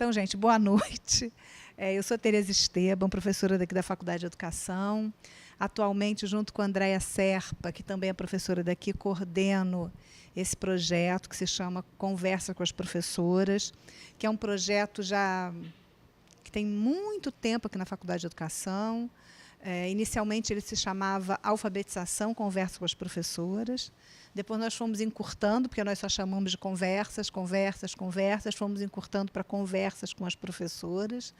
Então, gente, boa noite. Eu sou Tereza Esteban, professora daqui da Faculdade de Educação. Atualmente, junto com a Andréia Serpa, que também é professora daqui, coordeno esse projeto que se chama Conversa com as Professoras, que é um projeto que tem muito tempo aqui na Faculdade de Educação. Inicialmente, ele se chamava Alfabetização, Conversa com as Professoras. Depois nós fomos encurtando, porque nós só chamamos de conversas, fomos encurtando para conversas com as professoras.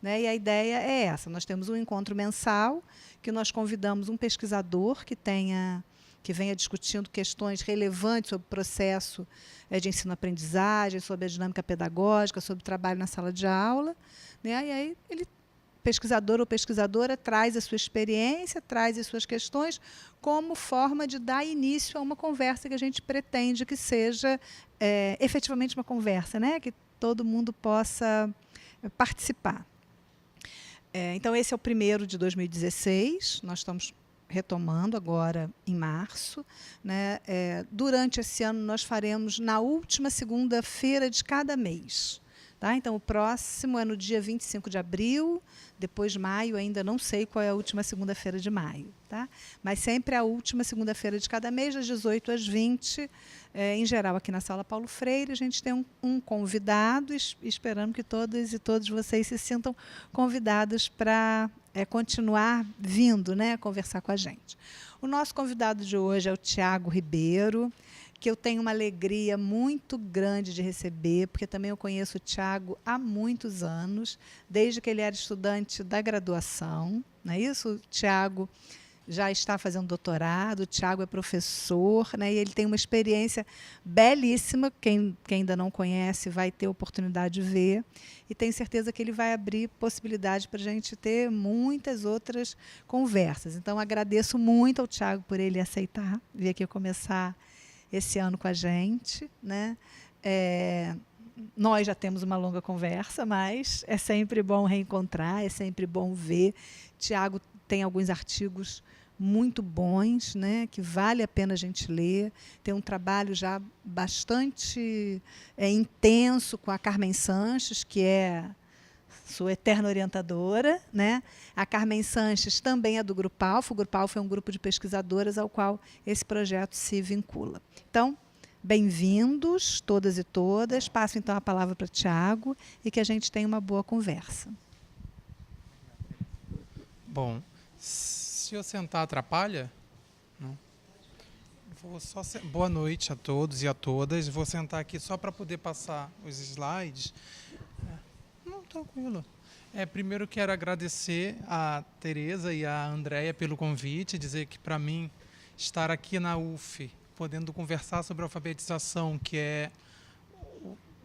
Né? E a ideia é essa, nós temos um encontro mensal, que nós convidamos um pesquisador que venha discutindo questões relevantes sobre o processo de ensino-aprendizagem, sobre a dinâmica pedagógica, sobre o trabalho na sala de aula. Né? E aí pesquisador ou pesquisadora traz a sua experiência, traz as suas questões, como forma de dar início a uma conversa que a gente pretende que seja efetivamente uma conversa, né? Que todo mundo possa participar. Então, esse é o primeiro de 2016, nós estamos retomando agora em março. Né? Durante esse ano, nós faremos na última segunda-feira de cada mês. Tá? Então, o próximo é no dia 25 de abril, depois de maio, ainda não sei qual é a última segunda-feira de maio. Tá? Mas sempre a última segunda-feira de cada mês, das 18 às 20, em geral, aqui na Sala Paulo Freire, a gente tem um convidado, esperando que todas e todos vocês se sintam convidados para continuar vindo, né, conversar com a gente. O nosso convidado de hoje é o Tiago Ribeiro, que eu tenho uma alegria muito grande de receber, porque também eu conheço o Tiago há muitos anos, desde que ele era estudante da graduação. Não é isso? O Tiago já está fazendo doutorado, o Tiago é professor, né, e ele tem uma experiência belíssima, quem ainda não conhece vai ter oportunidade de ver, e tenho certeza que ele vai abrir possibilidade para a gente ter muitas outras conversas. Então, agradeço muito ao Tiago por ele aceitar vir aqui começar esse ano com a gente. Né? Nós já temos uma longa conversa, mas é sempre bom reencontrar, é sempre bom ver. Tiago tem alguns artigos muito bons, né, que vale a pena a gente ler. Tem um trabalho já bastante intenso com a Carmen Sanches, que é sua eterna orientadora. Né? A Carmen Sanches também é do Grupo Alfa. O Grupo Alfa é um grupo de pesquisadoras ao qual esse projeto se vincula. Então, bem-vindos, todas e todas. Passo, então, a palavra para o Tiago e que a gente tenha uma boa conversa. Bom, se eu sentar atrapalha? Não. Boa noite a todos e a todas. Vou sentar aqui só para poder passar os slides. Não, tranquilo. Primeiro quero agradecer a Tereza e a Andréia pelo convite, dizer que para mim estar aqui na UF, podendo conversar sobre alfabetização, que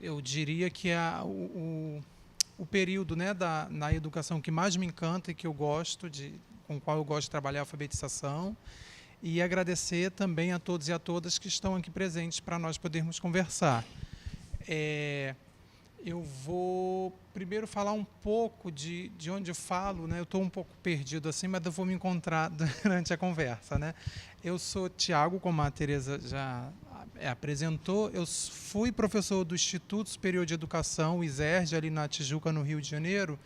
eu diria que é o período, né, na educação que mais me encanta e que eu gosto, com o qual eu gosto de trabalhar a alfabetização. E agradecer também a todos e a todas que estão aqui presentes para nós podermos conversar. Eu vou primeiro falar um pouco de onde eu falo, né? Eu estou um pouco perdido assim, mas eu vou me encontrar durante a conversa. Né? Eu sou Tiago, como a Tereza já apresentou. Eu fui professor do Instituto Superior de Educação, o ISERJ, ali na Tijuca, no Rio de Janeiro,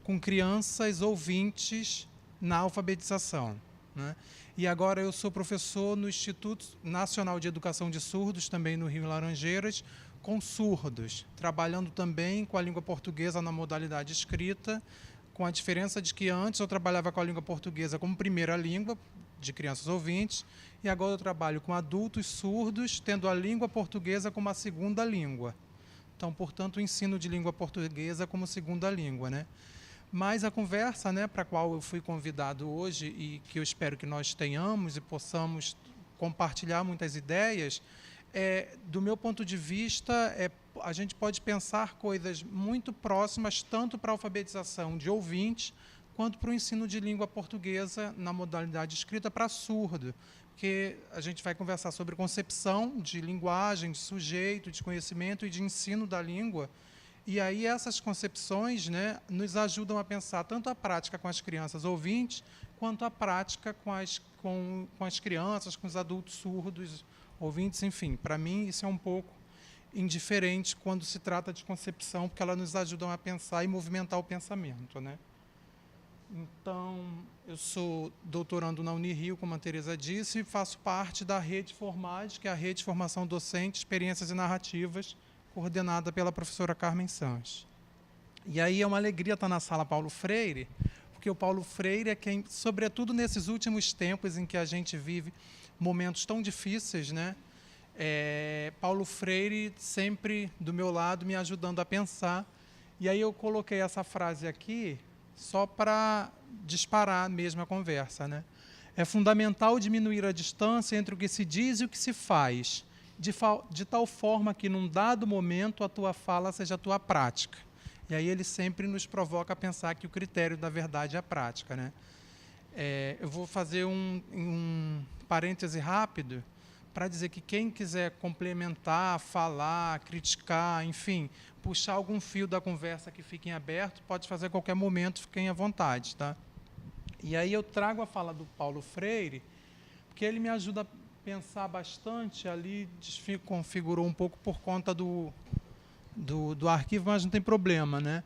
com crianças ouvintes na alfabetização. Né? E agora eu sou professor no Instituto Nacional de Educação de Surdos, também no Rio Laranjeiras, com surdos, trabalhando também com a língua portuguesa na modalidade escrita, com a diferença de que antes eu trabalhava com a língua portuguesa como primeira língua de crianças ouvintes, e agora eu trabalho com adultos surdos, tendo a língua portuguesa como a segunda língua. Então, portanto, o ensino de língua portuguesa como segunda língua. Né? Mas a conversa, né, para a qual eu fui convidado hoje, e que eu espero que nós tenhamos e possamos compartilhar muitas ideias, do meu ponto de vista, a gente pode pensar coisas muito próximas, tanto para a alfabetização de ouvintes, quanto para o ensino de língua portuguesa na modalidade escrita para surdo, porque a gente vai conversar sobre concepção de linguagem, de sujeito, de conhecimento e de ensino da língua. E aí essas concepções, né, nos ajudam a pensar tanto a prática com as crianças ouvintes, quanto a prática com as crianças, com os adultos surdos, ouvintes, enfim. Para mim, isso é um pouco indiferentes quando se trata de concepção, porque elas nos ajudam a pensar e movimentar o pensamento, né? Então, eu sou doutorando na Unirio, como a Teresa disse, e faço parte da Rede Formage, que é a Rede de Formação Docente, Experiências e Narrativas, coordenada pela professora Carmen Sanches. E aí é uma alegria estar na sala Paulo Freire, porque o Paulo Freire é quem, sobretudo nesses últimos tempos em que a gente vive momentos tão difíceis, né? Paulo Freire sempre do meu lado, me ajudando a pensar. E aí eu coloquei essa frase aqui só para disparar mesmo a conversa, né? É fundamental diminuir a distância entre o que se diz e o que se faz, de tal forma que, num dado momento, a tua fala seja a tua prática. E aí ele sempre nos provoca a pensar que o critério da verdade é a prática, né? Eu vou fazer um parêntese rápido para dizer que quem quiser complementar, falar, criticar, enfim, puxar algum fio da conversa que fique em aberto, pode fazer a qualquer momento, fiquem à vontade, tá? E aí eu trago a fala do Paulo Freire, porque ele me ajuda a pensar bastante, ali desconfigurou um pouco por conta do arquivo, mas não tem problema, né?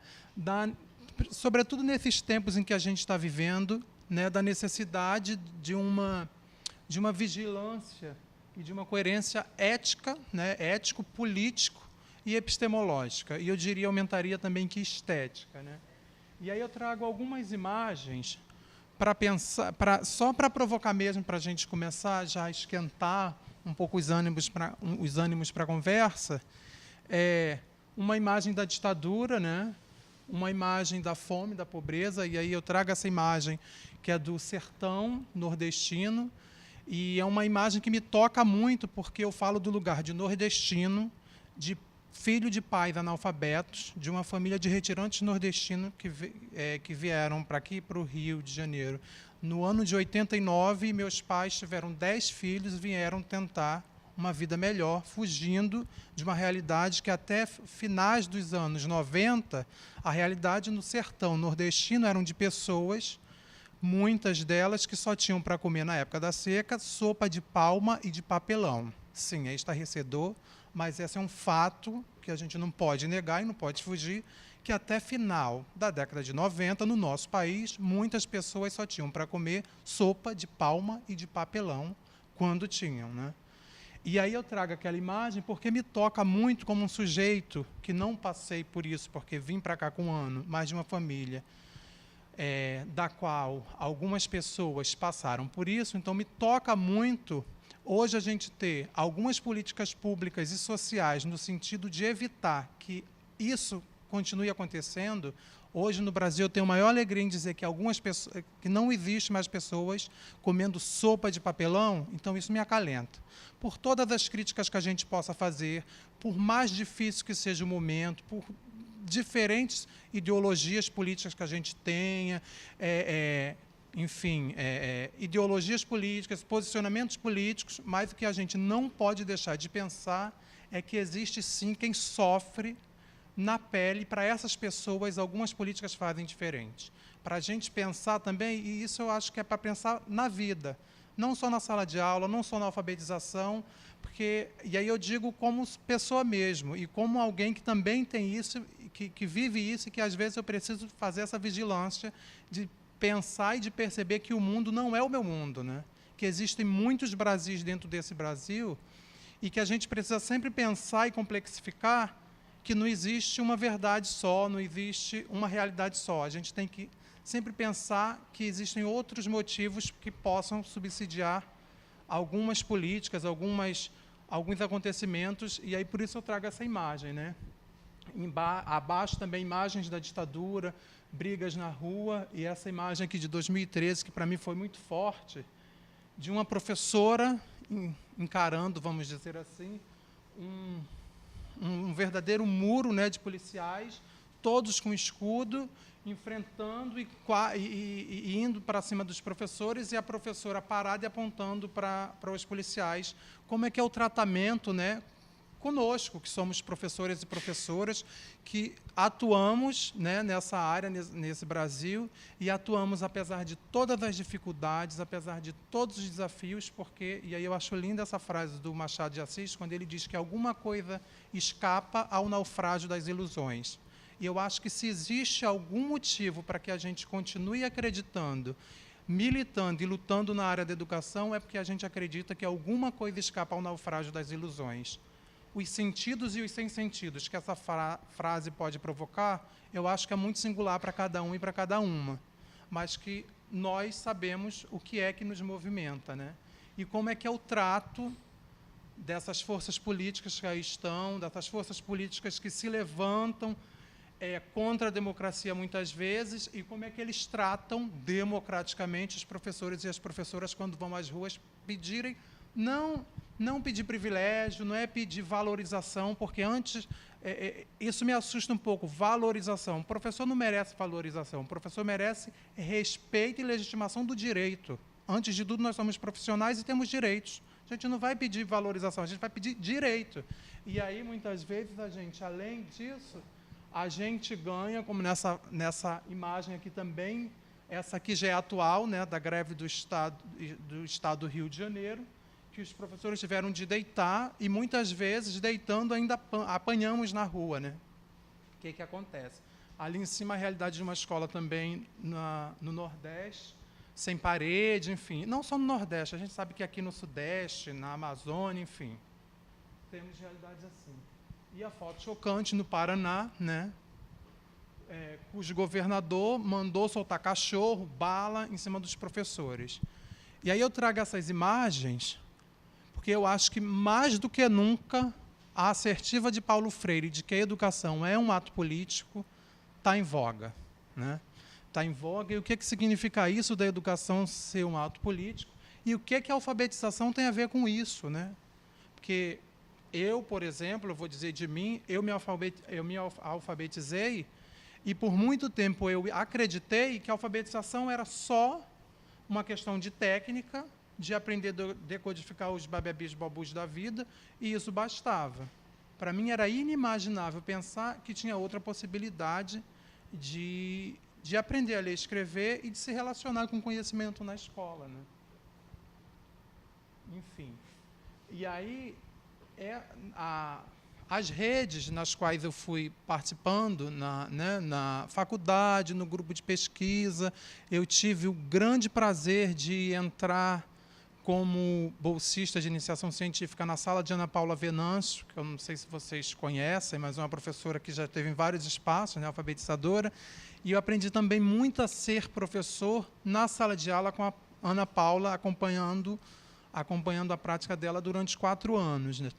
Sobretudo nesses tempos em que a gente está vivendo, né, da necessidade de uma vigilância e de uma coerência ética, né, ético-político e epistemológica. E eu diria, aumentaria também que estética, né? E aí eu trago algumas imagens para pensar, só para provocar mesmo, para a gente começar já a esquentar um pouco os ânimos para a conversa. Uma imagem da ditadura, né? Uma imagem da fome, da pobreza, e aí eu trago essa imagem que é do sertão nordestino, e é uma imagem que me toca muito, porque eu falo do lugar de nordestino, de filho de pais analfabetos, de uma família de retirantes nordestinos que vieram para aqui, para o Rio de Janeiro. No ano de 89, meus pais tiveram 10 filhos e vieram tentar uma vida melhor, fugindo de uma realidade que até finais dos anos 90, a realidade no sertão nordestino eram de pessoas, muitas delas que só tinham para comer na época da seca sopa de palma e de papelão. Sim, é estarrecedor, mas esse é um fato que a gente não pode negar e não pode fugir, que até final da década de 90, no nosso país, muitas pessoas só tinham para comer sopa de palma e de papelão, quando tinham, né? E aí eu trago aquela imagem porque me toca muito como um sujeito que não passei por isso, porque vim para cá com um ano, mas de uma família da qual algumas pessoas passaram por isso, então me toca muito hoje a gente ter algumas políticas públicas e sociais no sentido de evitar que isso continue acontecendo. Hoje, no Brasil, eu tenho a maior alegria em dizer que algumas pessoas, que não existe mais pessoas comendo sopa de papelão, então isso me acalenta. Por todas as críticas que a gente possa fazer, por mais difícil que seja o momento, por diferentes ideologias políticas que a gente tenha, enfim, ideologias políticas, posicionamentos políticos, mas o que a gente não pode deixar de pensar é que existe, sim, quem sofre na pele. Para essas pessoas, algumas políticas fazem diferente. Para a gente pensar também, e isso eu acho que é para pensar na vida, não só na sala de aula, não só na alfabetização, porque, e aí eu digo como pessoa mesmo, e como alguém que também tem isso, que vive isso, e que às vezes eu preciso fazer essa vigilância de pensar e de perceber que o mundo não é o meu mundo, né? Que existem muitos Brasis dentro desse Brasil, e que a gente precisa sempre pensar e complexificar que não existe uma verdade só, não existe uma realidade só. A gente tem que sempre pensar que existem outros motivos que possam subsidiar algumas políticas, alguns acontecimentos, e aí por isso eu trago essa imagem, né? Abaixo também imagens da ditadura, brigas na rua, e essa imagem aqui de 2013, que para mim foi muito forte, de uma professora encarando, vamos dizer assim, um verdadeiro muro, né, de policiais, todos com escudo, enfrentando e indo para cima dos professores, e a professora parada e apontando para os policiais. Como é que é o tratamento, né, conosco, que somos professores e professoras, que atuamos, né, nessa área, nesse Brasil, e atuamos apesar de todas as dificuldades, apesar de todos os desafios, porque, e aí eu acho linda essa frase do Machado de Assis, quando ele diz que alguma coisa escapa ao naufrágio das ilusões. E eu acho que se existe algum motivo para que a gente continue acreditando, militando e lutando na área da educação, é porque a gente acredita que alguma coisa escapa ao naufrágio das ilusões. Os sentidos e os sem sentidos que essa frase pode provocar, eu acho que é muito singular para cada um e para cada uma, mas que nós sabemos o que é que nos movimenta, né? E como é que é o trato dessas forças políticas que aí estão, dessas forças políticas que se levantam contra a democracia muitas vezes, e como é que eles tratam democraticamente os professores e as professoras quando vão às ruas pedirem, não pedir privilégio, não é pedir valorização, porque antes, isso me assusta um pouco, valorização. O professor não merece valorização, o professor merece respeito e legitimação do direito. Antes de tudo, nós somos profissionais e temos direitos. A gente não vai pedir valorização, a gente vai pedir direito. E aí, muitas vezes, a gente, além disso, a gente ganha, como nessa imagem aqui também, essa aqui já é atual, né, da greve do Estado do Rio de Janeiro, que os professores tiveram de deitar, e muitas vezes, deitando, ainda apanhamos na rua, né? O que acontece? Ali em cima, a realidade de uma escola também no Nordeste, sem parede, enfim. Não só no Nordeste, a gente sabe que aqui no Sudeste, na Amazônia, enfim, temos realidades assim. E a foto chocante no Paraná, né, cujo governador mandou soltar cachorro, bala em cima dos professores. E aí eu trago essas imagens porque eu acho que, mais do que nunca, a assertiva de Paulo Freire de que a educação é um ato político está em voga, né? Está em voga. E o que significa isso da educação ser um ato político? E o que a alfabetização tem a ver com isso, né? Porque eu, por exemplo, eu vou dizer de mim, eu me alfabetizei e, por muito tempo, eu acreditei que a alfabetização era só uma questão de técnica, de aprender a decodificar os bababis bobus da vida, e isso bastava. Para mim, era inimaginável pensar que tinha outra possibilidade de aprender a ler e escrever e de se relacionar com conhecimento na escola, né? Enfim. E aí, as redes nas quais eu fui participando, na faculdade, no grupo de pesquisa, eu tive o grande prazer de entrar como bolsista de iniciação científica na sala de Ana Paula Venâncio, que eu não sei se vocês conhecem, mas é uma professora que já esteve em vários espaços, né, alfabetizadora, e eu aprendi também muito a ser professor na sala de aula com a Ana Paula, acompanhando a prática dela durante 4 anos, né?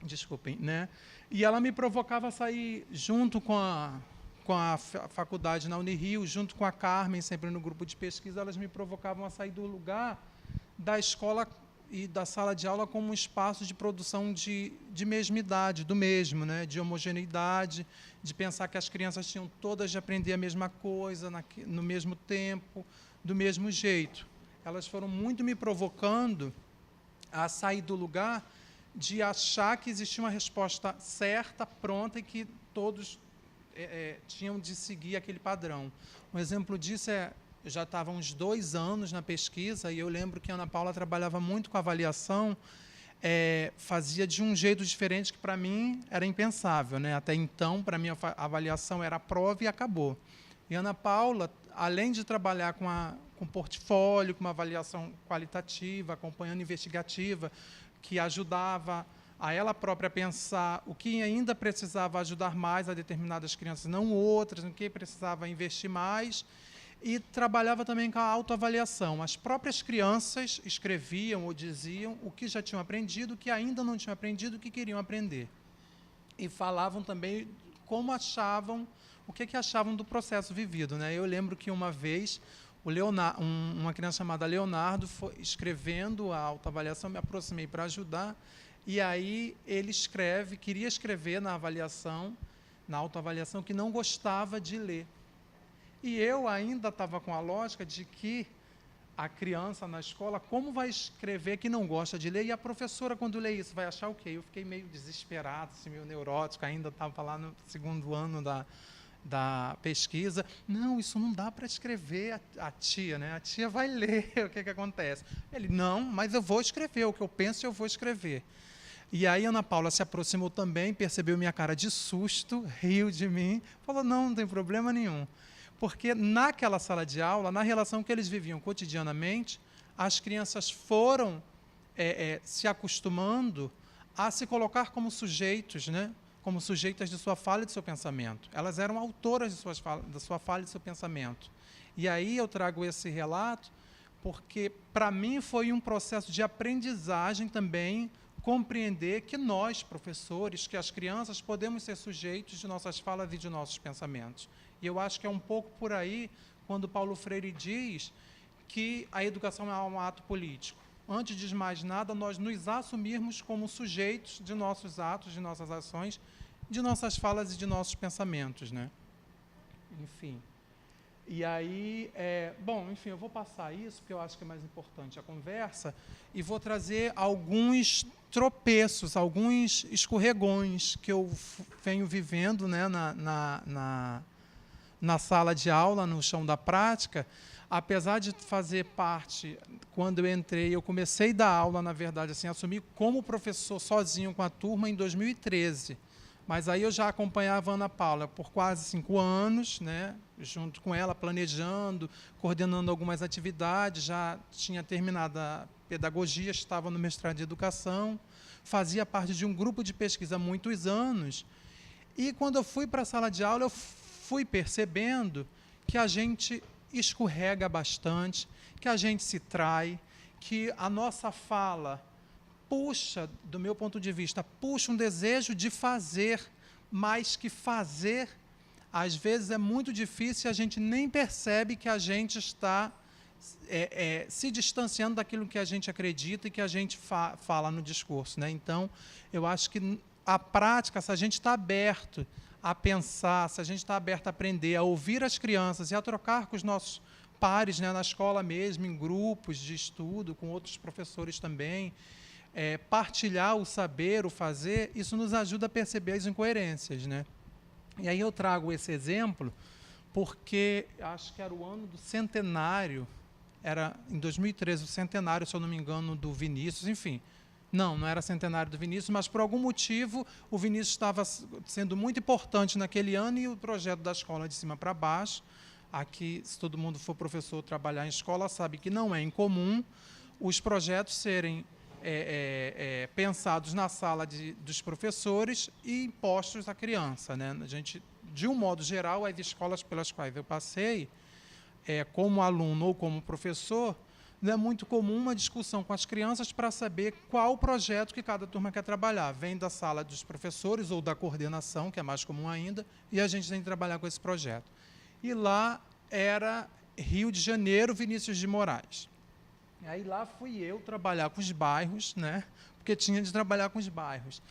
Desculpem, né? E ela me provocava a sair junto com a faculdade na Unirio, junto com a Carmen, sempre no grupo de pesquisa, elas me provocavam a sair do lugar da escola e da sala de aula como um espaço de produção de mesmidade, do mesmo, né? De homogeneidade, de pensar que as crianças tinham todas de aprender a mesma coisa, no mesmo tempo, do mesmo jeito. Elas foram muito me provocando a sair do lugar de achar que existia uma resposta certa, pronta, e que todos tinham de seguir aquele padrão. Um exemplo disso eu já estava há uns 2 anos na pesquisa, e eu lembro que a Ana Paula trabalhava muito com avaliação, fazia de um jeito diferente que, para mim, era impensável, né? Até então, para mim, a avaliação era a prova e acabou. E a Ana Paula, além de trabalhar com portfólio, com uma avaliação qualitativa, acompanhando investigativa, que ajudava a ela própria a pensar o que ainda precisava ajudar mais a determinadas crianças, não outras, no que precisava investir mais, e trabalhava também com a autoavaliação. As próprias crianças escreviam ou diziam o que já tinham aprendido, o que ainda não tinham aprendido, o que queriam aprender. E falavam também como achavam, o que achavam do processo vivido, né? Eu lembro que uma vez uma criança chamada Leonardo foi escrevendo a autoavaliação, me aproximei para ajudar, e aí ele queria escrever na autoavaliação, que não gostava de ler. E eu ainda estava com a lógica de que a criança na escola como vai escrever que não gosta de ler, e a professora, quando lê isso, vai achar o quê? Eu fiquei meio desesperado, assim, meio neurótico, ainda estava lá no segundo ano da pesquisa. Não, isso não dá para escrever, a tia, né? A tia vai ler o que acontece. Ele, não, mas eu vou escrever, o que eu penso eu vou escrever. E aí a Ana Paula se aproximou também, percebeu minha cara de susto, riu de mim, falou, não tem problema nenhum. Porque naquela sala de aula, na relação que eles viviam cotidianamente, as crianças foram se acostumando a se colocar como sujeitos, né? Como sujeitas de sua fala e de seu pensamento. Elas eram autoras da sua fala e do seu pensamento. E aí eu trago esse relato porque, para mim, foi um processo de aprendizagem também, compreender que nós, professores, que as crianças, podemos ser sujeitos de nossas falas e de nossos pensamentos. E eu acho que é um pouco por aí, quando Paulo Freire diz que a educação é um ato político. Antes de mais nada, nós nos assumirmos como sujeitos de nossos atos, de nossas ações, de nossas falas e de nossos pensamentos, né? Enfim. E aí, bom, enfim, eu vou passar isso, porque eu acho que é mais importante a conversa, e vou trazer alguns tropeços, alguns escorregões que eu venho vivendo, né, na sala de aula, no chão da prática. Apesar de fazer parte, quando eu entrei, eu comecei a dar aula, na verdade, assim, assumi como professor sozinho com a turma em 2013. Mas aí eu já acompanhava a Ana Paula por quase 5 anos, né, junto com ela, planejando, coordenando algumas atividades, já tinha terminado a pedagogia, estava no mestrado de educação, fazia parte de um grupo de pesquisa há muitos anos. E quando eu fui para a sala de aula, eu fui percebendo que a gente escorrega bastante, que a gente se trai, que a nossa fala puxa, do meu ponto de vista, puxa um desejo de fazer, mas que fazer, às vezes, é muito difícil e a gente nem percebe que a gente está se distanciando daquilo que a gente acredita e que a gente fala no discurso, né? Então, eu acho que a prática, se a gente está aberto a pensar, se a gente está aberto a aprender, a ouvir as crianças e a trocar com os nossos pares, né, na escola mesmo, em grupos de estudo, com outros professores também, partilhar o saber, o fazer, isso nos ajuda a perceber as incoerências, né? E aí eu trago esse exemplo porque acho que era o ano do centenário, era em 2013 o centenário, se eu não me engano, do Vinícius, enfim. Não era centenário do Vinícius, mas por algum motivo o Vinícius estava sendo muito importante naquele ano e o projeto da escola de cima para baixo, aqui, se todo mundo for professor trabalhar em escola, sabe que não é incomum os projetos serem pensados na sala dos professores e impostos à criança, né? A gente, de um modo geral, as escolas pelas quais eu passei, como aluno ou como professor, não é muito comum uma discussão com as crianças para saber qual projeto que cada turma quer trabalhar. Vem da sala dos professores ou da coordenação, que é mais comum ainda, e a gente tem que trabalhar com esse projeto. E lá era Rio de Janeiro, Vinícius de Moraes. E aí lá fui eu trabalhar com os bairros, né? Porque tinha de trabalhar com os bairros.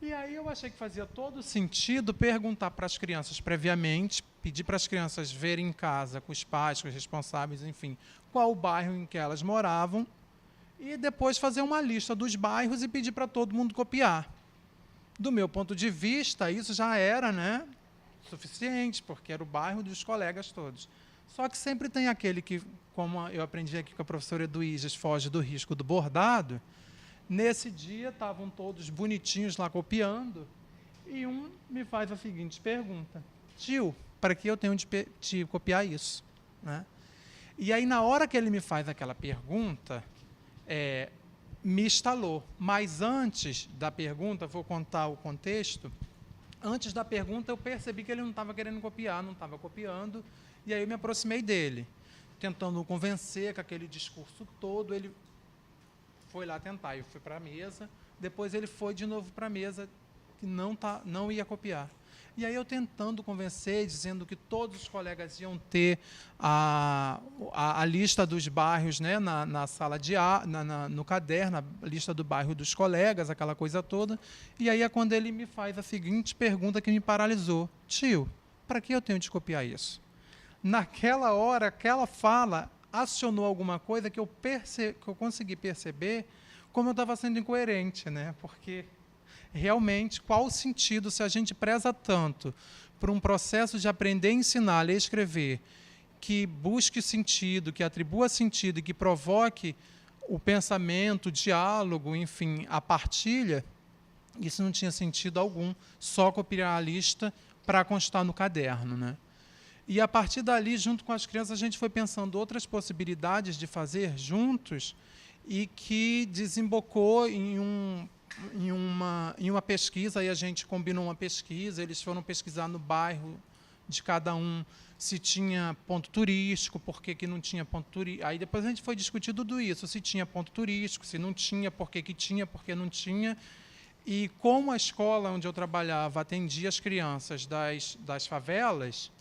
E aí eu achei que fazia todo sentido perguntar para as crianças previamente, pedir para as crianças verem em casa, com os pais, com os responsáveis, enfim, qual o bairro em que elas moravam, e depois fazer uma lista dos bairros e pedir para todo mundo copiar. Do meu ponto de vista, isso já era, né, suficiente, porque era o bairro dos colegas todos. Só que sempre tem aquele que, como eu aprendi aqui com a professora Eduíges, foge do risco do bordado. Nesse dia, estavam todos bonitinhos lá copiando, e um me faz a seguinte pergunta: tio, para que eu tenho de copiar isso? Né? E aí, na hora que ele me faz aquela pergunta, me estalou. Mas antes da pergunta, vou contar o contexto, antes da pergunta eu percebi que ele não estava querendo copiar, não estava copiando, e aí eu me aproximei dele, tentando o convencer com aquele discurso todo. Ele foi lá tentar, eu fui para a mesa, depois ele foi de novo para a mesa, que não ia copiar. E aí eu tentando convencer, dizendo que todos os colegas iam ter a lista dos bairros, né, na sala de no caderno, a lista do bairro dos colegas, aquela coisa toda. E aí é quando ele me faz a seguinte pergunta que me paralisou: tio, para que eu tenho de copiar isso? Naquela hora, aquela fala, acionou alguma coisa que eu consegui perceber como eu estava sendo incoerente, né? Porque realmente, qual o sentido se a gente preza tanto por um processo de aprender, ensinar, ler e escrever, que busque sentido, que atribua sentido e que provoque o pensamento, o diálogo, enfim, a partilha, isso não tinha sentido algum, só copiar a lista para constar no caderno, né? E, a partir dali, junto com as crianças, a gente foi pensando outras possibilidades de fazer juntos e que desembocou em uma pesquisa. Aí a gente combinou uma pesquisa, eles foram pesquisar no bairro de cada um se tinha ponto turístico, por que não tinha ponto turístico. Aí depois a gente foi discutir tudo isso, se tinha ponto turístico, se não tinha, por que tinha, por que não tinha. E como a escola onde eu trabalhava atendia as crianças das favelas,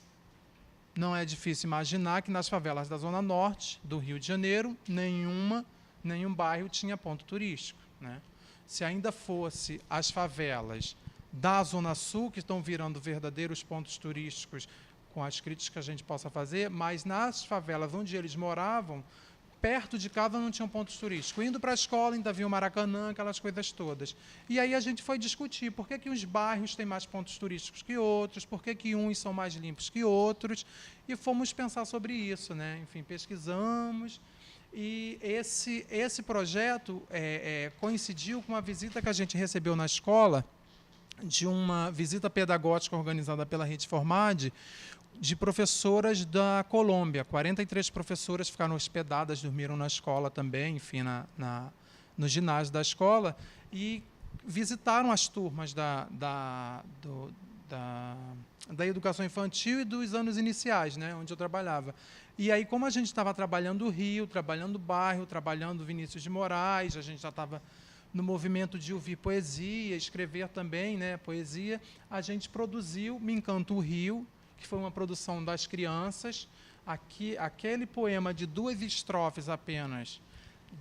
não é difícil imaginar que nas favelas da Zona Norte do Rio de Janeiro, nenhum bairro tinha ponto turístico, né? Se ainda fosse as favelas da Zona Sul, que estão virando verdadeiros pontos turísticos, com as críticas que a gente possa fazer, mas nas favelas onde eles moravam, perto de casa não tinham pontos turísticos. Indo para a escola, ainda havia o Maracanã, aquelas coisas todas. E aí a gente foi discutir por que uns bairros têm mais pontos turísticos que outros, por que uns são mais limpos que outros, e fomos pensar sobre isso, né? Enfim, pesquisamos, e esse projeto coincidiu com uma visita que a gente recebeu na escola, de uma visita pedagógica organizada pela Rede Formad, de professoras da Colômbia. 43 professoras ficaram hospedadas, dormiram na escola também, enfim, no ginásio da escola, e visitaram as turmas da educação infantil e dos anos iniciais, né, onde eu trabalhava. E aí, como a gente estava trabalhando o Rio, trabalhando o bairro, trabalhando Vinícius de Moraes, a gente já estava no movimento de ouvir poesia, escrever também, né, poesia, a gente produziu Me Encanta o Rio, que foi uma produção das crianças. Aquele poema de 2 estrofes apenas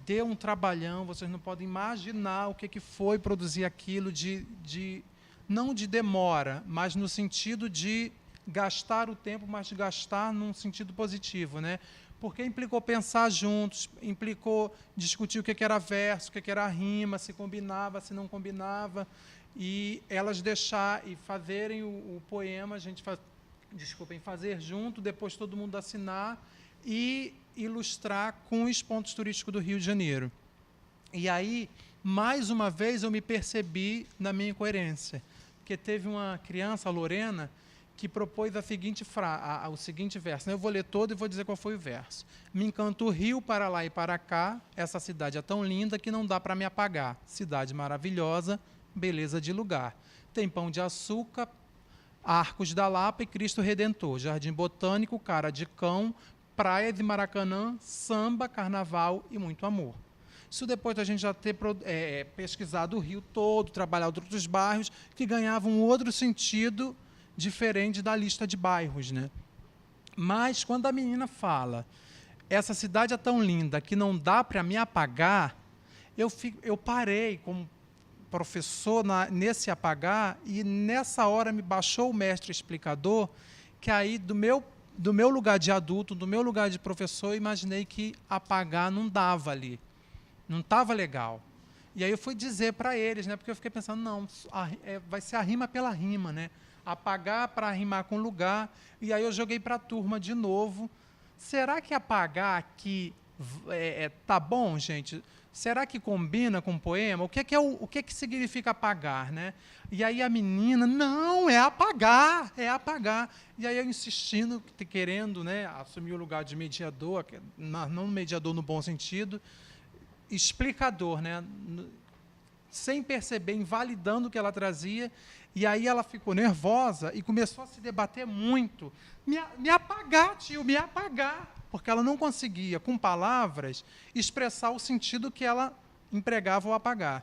deu um trabalhão, vocês não podem imaginar o que foi produzir aquilo, não de demora, mas no sentido de gastar o tempo, mas de gastar num sentido positivo, né? Porque implicou pensar juntos, implicou discutir o que era verso, o que era rima, se combinava, se não combinava, e elas e fazerem o poema, fazer junto, depois todo mundo assinar e ilustrar com os pontos turísticos do Rio de Janeiro. E aí, mais uma vez, eu me percebi na minha incoerência, porque teve uma criança, a Lorena, que propôs o seguinte verso. Eu vou ler todo e vou dizer qual foi o verso. Me encanta o Rio para lá e para cá, essa cidade é tão linda que não dá para me apagar. Cidade maravilhosa, beleza de lugar. Tem Pão de Açúcar, Arcos da Lapa e Cristo Redentor, Jardim Botânico, Cara de Cão, praias de Maracanã, samba, carnaval e muito amor. Isso depois da gente já ter pesquisado o Rio todo, trabalhado outros bairros, que ganhavam um outro sentido diferente da lista de bairros, né? Mas, quando a menina fala, essa cidade é tão linda que não dá para me apagar, eu parei como professor nesse apagar, e nessa hora me baixou o mestre explicador, que aí do meu lugar de adulto, do meu lugar de professor, eu imaginei que apagar não dava ali, não estava legal. E aí eu fui dizer para eles, né, porque eu fiquei pensando, não, vai ser a rima pela rima, né? Apagar para rimar com lugar. E aí eu joguei para a turma de novo. Será que apagar aqui tá bom, gente? Será que combina com o poema? O que significa apagar, né? E aí a menina, não, é apagar, é apagar. E aí eu insistindo, querendo, né, assumir o lugar de mediador, não mediador no bom sentido, explicador, né? Sem perceber, invalidando o que ela trazia. E aí ela ficou nervosa e começou a se debater muito. Me apagar, tio, me apagar. Porque ela não conseguia, com palavras, expressar o sentido que ela empregava ao apagar.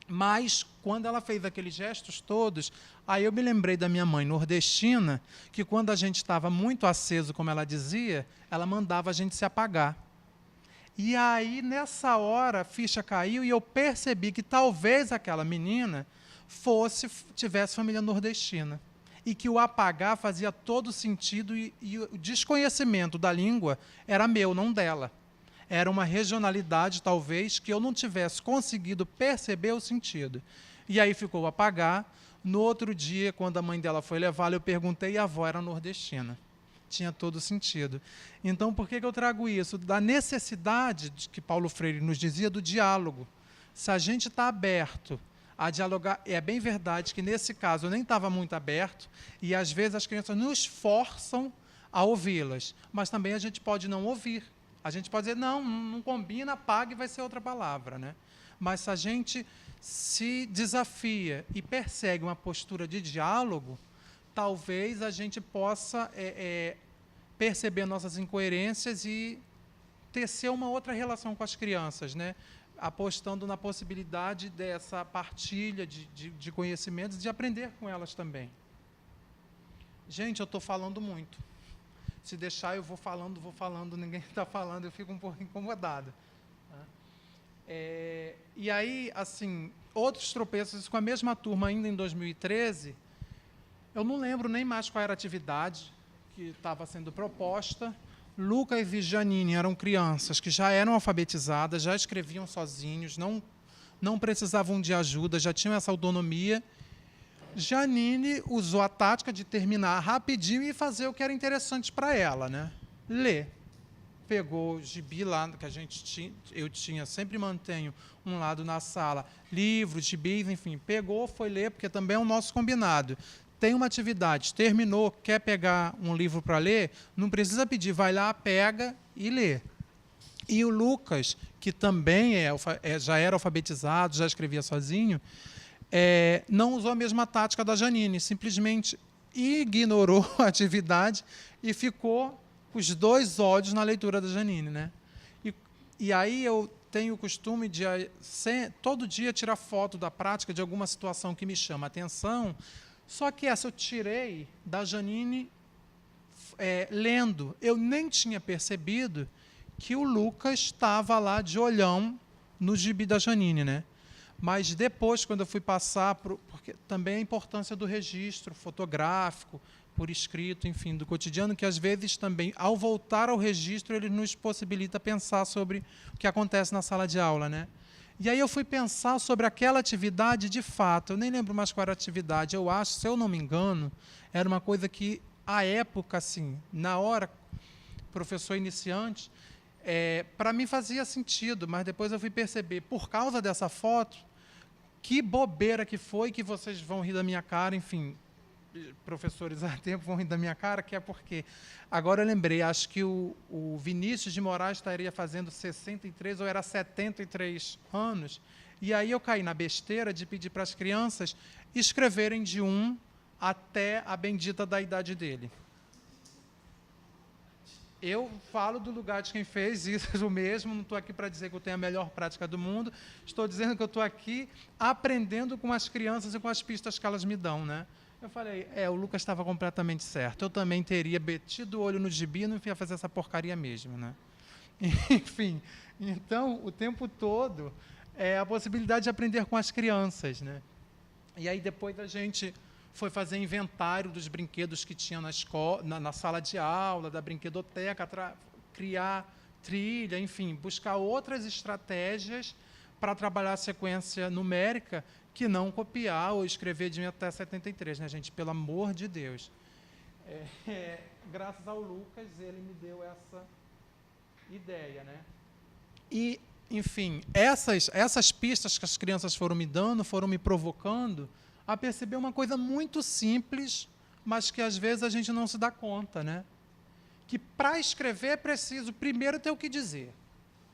Mas, quando ela fez aqueles gestos todos, aí eu me lembrei da minha mãe nordestina, que quando a gente estava muito aceso, como ela dizia, ela mandava a gente se apagar. E aí, nessa hora, a ficha caiu e eu percebi que talvez aquela menina tivesse família nordestina. e que o apagar fazia todo sentido e o desconhecimento da língua era meu, não dela. Era uma regionalidade, talvez, que eu não tivesse conseguido perceber o sentido. E aí ficou o apagar. No outro dia, quando a mãe dela foi levá-la, eu perguntei e a avó era nordestina. Tinha todo sentido. Então, por que eu trago isso? Da necessidade que Paulo Freire nos dizia do diálogo. Se a gente está aberto a dialogar, é bem verdade que, nesse caso, eu nem estava muito aberto, e, às vezes, as crianças nos forçam a ouvi-las, mas também a gente pode não ouvir. A gente pode dizer, não combina, apaga e vai ser outra palavra, né? Mas se a gente se desafia e persegue uma postura de diálogo, talvez a gente possa perceber nossas incoerências e tecer uma outra relação com as crianças, né? Apostando na possibilidade dessa partilha de conhecimentos e de aprender com elas também. Gente, eu estou falando muito. Se deixar, eu vou falando, ninguém está falando, eu fico um pouco incomodado. E aí, assim, outros tropeços com a mesma turma ainda em 2013, eu não lembro nem mais qual era a atividade que estava sendo proposta. Lucas e Janine eram crianças que já eram alfabetizadas, já escreviam sozinhos, não precisavam de ajuda, já tinham essa autonomia. Janine usou a tática de terminar rapidinho e fazer o que era interessante para ela, né? Ler. Pegou o gibi lá, que eu sempre mantenho um lado na sala, livros, gibis, enfim, pegou, foi ler, porque também é o nosso combinado. Tem uma atividade, terminou, quer pegar um livro para ler, não precisa pedir, vai lá, pega e lê. E o Lucas, que também já era alfabetizado, já escrevia sozinho, não usou a mesma tática da Janine, simplesmente ignorou a atividade e ficou com os dois olhos na leitura da Janine, né? E aí eu tenho o costume de todo dia tirar foto da prática de alguma situação que me chama a atenção, só que essa eu tirei da Janine lendo. Eu nem tinha percebido que o Lucas estava lá de olhão no gibi da Janine, né? Mas depois, quando eu fui passar, porque também a importância do registro fotográfico, por escrito, enfim, do cotidiano, que às vezes também, ao voltar ao registro, ele nos possibilita pensar sobre o que acontece na sala de aula, né? E aí eu fui pensar sobre aquela atividade de fato. Eu nem lembro mais qual era a atividade. Eu acho, se eu não me engano, era uma coisa que, à época, assim, na hora, professor iniciante, para mim fazia sentido, mas depois eu fui perceber, por causa dessa foto, que bobeira que foi, que vocês vão rir da minha cara, enfim, professores há tempo vão rir da minha cara, que é porque, agora eu lembrei, acho que o Vinícius de Moraes estaria fazendo 63 ou era 73 anos, e aí eu caí na besteira de pedir para as crianças escreverem de 1 até a bendita da idade dele. Eu falo do lugar de quem fez isso mesmo, não estou aqui para dizer que eu tenho a melhor prática do mundo, estou dizendo que eu estou aqui aprendendo com as crianças e com as pistas que elas me dão, né? Eu falei, o Lucas estava completamente certo, eu também teria metido o olho no gibi e não ia fazer essa porcaria mesmo, né? Enfim, então, o tempo todo, a possibilidade de aprender com as crianças, né? E aí depois a gente foi fazer inventário dos brinquedos que tinha na escola, na sala de aula, da brinquedoteca, criar trilha, enfim, buscar outras estratégias para trabalhar a sequência numérica que não copiar ou escrever de 1 até 73, né, gente? Pelo amor de Deus. Graças ao Lucas, ele me deu essa ideia, né? E, enfim, essas pistas que as crianças foram me dando, foram me provocando a perceber uma coisa muito simples, mas que às vezes a gente não se dá conta, né? Que para escrever é preciso primeiro ter o que dizer,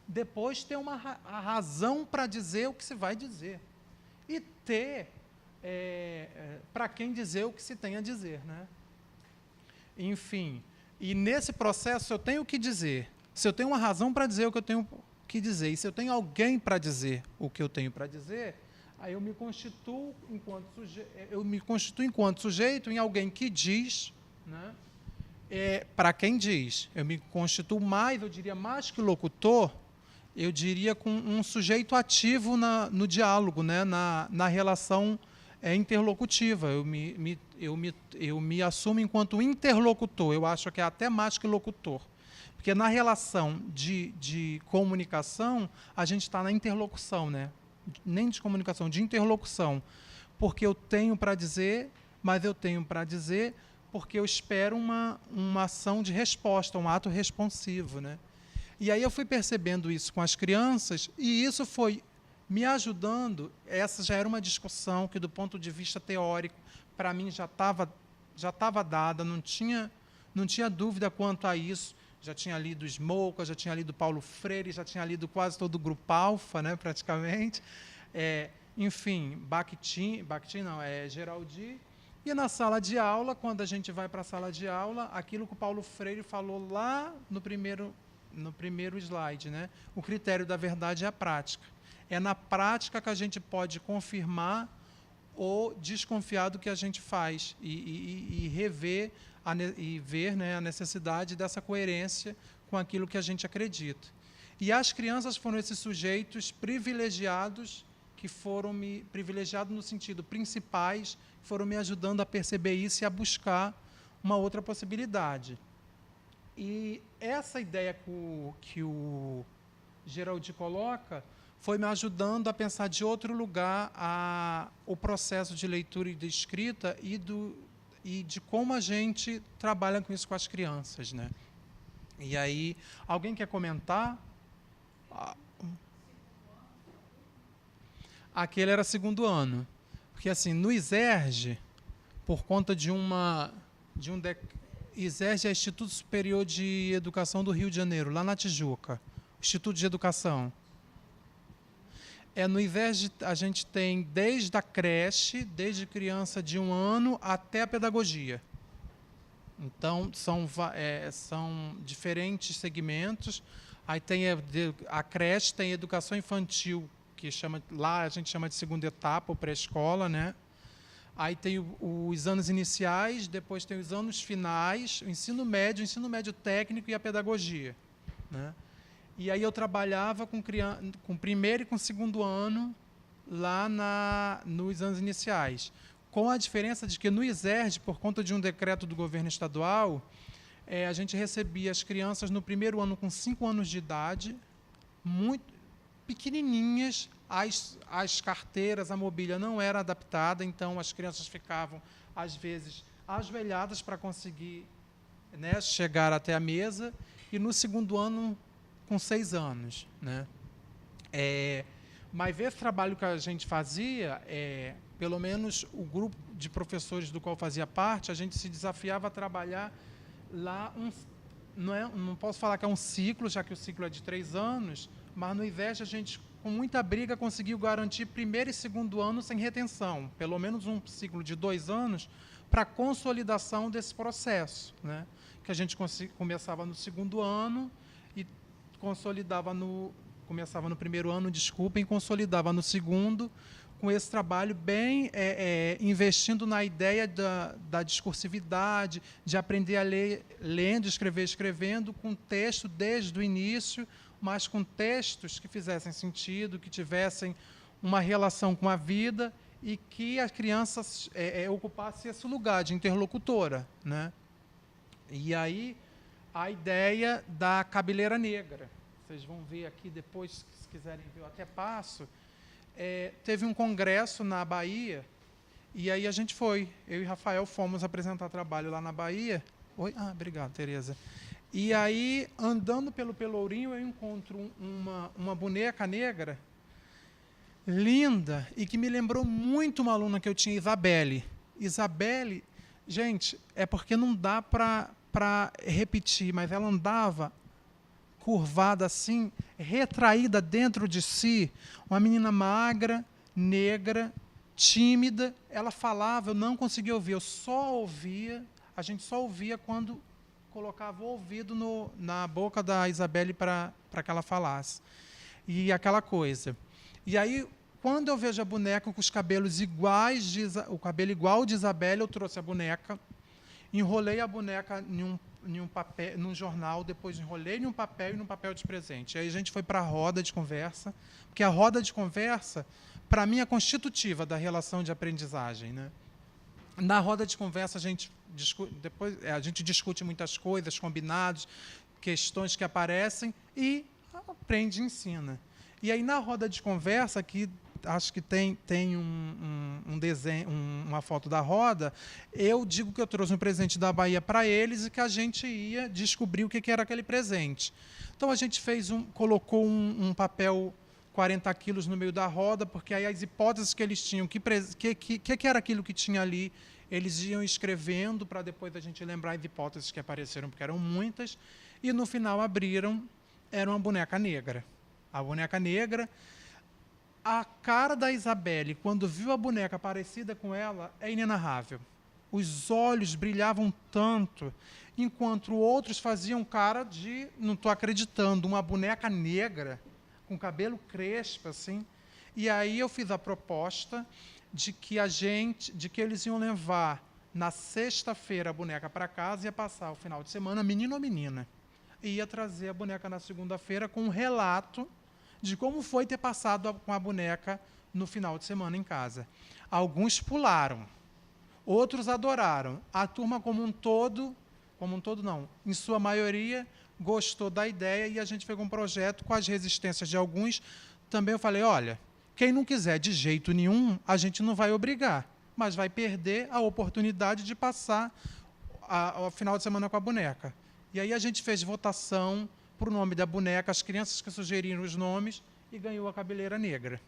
depois ter a razão para dizer o que se vai dizer e ter para quem dizer o que se tem a dizer, né? Enfim, e nesse processo eu tenho o que dizer. Se eu tenho uma razão para dizer o que eu tenho que dizer, e se eu tenho alguém para dizer o que eu tenho para dizer, aí eu me constituo enquanto sujeito em alguém que diz, né? Para quem diz. Eu me constituo mais, eu diria, mais que locutor, eu diria com um sujeito ativo no diálogo, né? na relação é interlocutiva. Eu me assumo enquanto interlocutor. Eu acho que é até mais que locutor. Porque na relação de comunicação, a gente está na interlocução, né? Nem de comunicação, de interlocução. Porque eu tenho para dizer, mas eu tenho para dizer porque eu espero uma ação de resposta, um ato responsivo, né? E aí eu fui percebendo isso com as crianças e isso foi me ajudando. Essa já era uma discussão que, do ponto de vista teórico, para mim já estava dada, não tinha dúvida quanto a isso. Já tinha lido Smoker, já tinha lido Paulo Freire, já tinha lido quase todo o Grupo Alfa, né, praticamente. Enfim, Bakhtin não, Geraldi. E na sala de aula, quando a gente vai para a sala de aula, aquilo que o Paulo Freire falou lá no primeiro slide, né? O critério da verdade é a prática. É na prática que a gente pode confirmar ou desconfiar do que a gente faz e rever e ver, né, a necessidade dessa coerência com aquilo que a gente acredita. E as crianças foram esses sujeitos privilegiados privilegiados no sentido principais, foram me ajudando a perceber isso e a buscar uma outra possibilidade. E essa ideia que o Geraldi coloca foi me ajudando a pensar de outro lugar o processo de leitura e de escrita e de como a gente trabalha com isso com as crianças, né? E aí, alguém quer comentar? Aquele era segundo ano. Porque, assim, no ISERJ, por conta ISERJ é Instituto Superior de Educação do Rio de Janeiro, lá na Tijuca. Instituto de Educação. No ISERJ a gente tem desde a creche, desde criança de 1 ano até a pedagogia. Então, são diferentes segmentos. Aí tem a creche, tem educação infantil, que lá a gente chama de segunda etapa, ou pré-escola, né? Aí tem os anos iniciais, depois tem os anos finais, o ensino médio técnico e a pedagogia, né? E aí eu trabalhava com primeiro e com segundo ano lá nos anos iniciais, com a diferença de que no ISERJ, por conta de um decreto do governo estadual, a gente recebia as crianças no primeiro ano com 5 anos de idade, muito pequenininhas, as carteiras, a mobília não era adaptada, então as crianças ficavam, às vezes, ajoelhadas para conseguir, né, chegar até a mesa, e no segundo ano, com 6 anos. Né? Mas esse trabalho que a gente fazia, pelo menos o grupo de professores do qual fazia parte, a gente se desafiava a trabalhar lá, não posso falar que é um ciclo, já que o ciclo é de 3 anos, mas no ISERJ a gente, com muita briga, conseguiu garantir primeiro e segundo ano sem retenção, pelo menos um ciclo de 2 anos, para a consolidação desse processo, né? Que a gente começava no segundo ano e começava no primeiro ano, desculpem, e consolidava no segundo, com esse trabalho bem investindo na ideia da discursividade, de aprender a ler, lendo, escrevendo, com texto desde o início, mas com textos que fizessem sentido, que tivessem uma relação com a vida e que a criança ocupasse esse lugar de interlocutora, né? E aí, a ideia da cabeleira negra. Vocês vão ver aqui depois, se quiserem ver, eu até passo. Teve um congresso na Bahia, e aí a gente foi. Eu e Rafael fomos apresentar trabalho lá na Bahia. Oi? Obrigado, Tereza. E aí, andando pelo Pelourinho, eu encontro uma boneca negra, linda, e que me lembrou muito uma aluna que eu tinha, Isabelle. Isabelle, gente, é porque não dá para repetir, mas ela andava curvada assim, retraída dentro de si, uma menina magra, negra, tímida. Ela falava, eu não conseguia ouvir, a gente só ouvia quando colocava o ouvido na boca da Isabelle para que ela falasse. E aquela coisa. E aí, quando eu vejo a boneca com os cabelos iguais, o cabelo igual de Isabelle, eu trouxe a boneca, enrolei a boneca em um papel, num jornal, depois enrolei em um papel e num papel de presente. Aí a gente foi para a roda de conversa, porque a roda de conversa, para mim, é constitutiva da relação de aprendizagem, né? Na roda de conversa, a gente discute muitas coisas, combinados, questões que aparecem e aprende e ensina. E aí, na roda de conversa, que acho que tem um desenho, uma foto da roda, eu digo que eu trouxe um presente da Bahia para eles e que a gente ia descobrir o que era aquele presente. Então, a gente colocou um papel 40 quilos no meio da roda, porque aí as hipóteses que eles tinham, que era aquilo que tinha ali, eles iam escrevendo para depois a gente lembrar as hipóteses que apareceram, porque eram muitas, e no final abriram, era uma boneca negra. A boneca negra, a cara da Isabelle, quando viu a boneca parecida com ela, é inenarrável. Os olhos brilhavam tanto, enquanto outros faziam cara de, não estou acreditando, uma boneca negra, com cabelo crespo, assim. E aí eu fiz a proposta de que eles iam levar na sexta-feira a boneca para casa e ia passar o final de semana, menino ou menina. E ia trazer a boneca na segunda-feira com um relato de como foi ter passado com a boneca no final de semana em casa. Alguns pularam, outros adoraram. A turma como um todo não, em sua maioria, gostou da ideia e a gente fez um projeto com as resistências de alguns. Também eu falei, olha, quem não quiser de jeito nenhum, a gente não vai obrigar, mas vai perder a oportunidade de passar o final de semana com a boneca. E aí a gente fez votação para o nome da boneca, as crianças que sugeriram os nomes, e ganhou a Cabeleira Negra.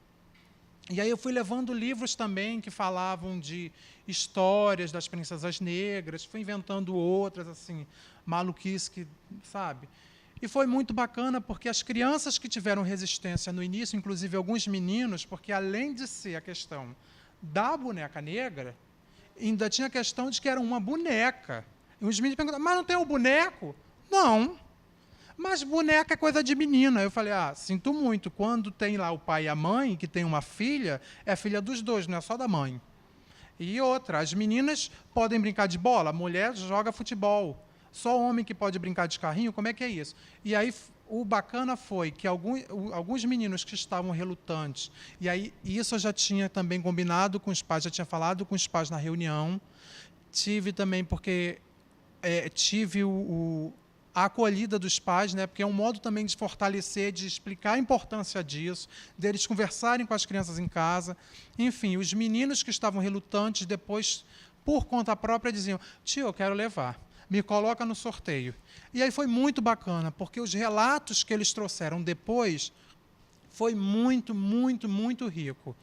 E aí eu fui levando livros também que falavam de histórias das princesas negras, fui inventando outras, assim, maluquice, sabe? E foi muito bacana, porque as crianças que tiveram resistência no início, inclusive alguns meninos, porque além de ser a questão da boneca negra, ainda tinha a questão de que era uma boneca. E os meninos perguntavam, mas não tem um boneco? Não. Mas boneca é coisa de menina. Eu falei, sinto muito. Quando tem lá o pai e a mãe, que tem uma filha, é filha dos dois, não é só da mãe. E outra, as meninas podem brincar de bola, a mulher joga futebol. Só homem que pode brincar de carrinho, como é que é isso? E aí o bacana foi que alguns meninos que estavam relutantes, e aí isso eu já tinha também combinado com os pais, já tinha falado com os pais na reunião, tive também, porque tive a acolhida dos pais, né, porque é um modo também de fortalecer, de explicar a importância disso, deles conversarem com as crianças em casa. Enfim, os meninos que estavam relutantes, depois, por conta própria, diziam, tio, eu quero levar, me coloca no sorteio. E aí foi muito bacana, porque os relatos que eles trouxeram depois foi muito, muito, muito rico.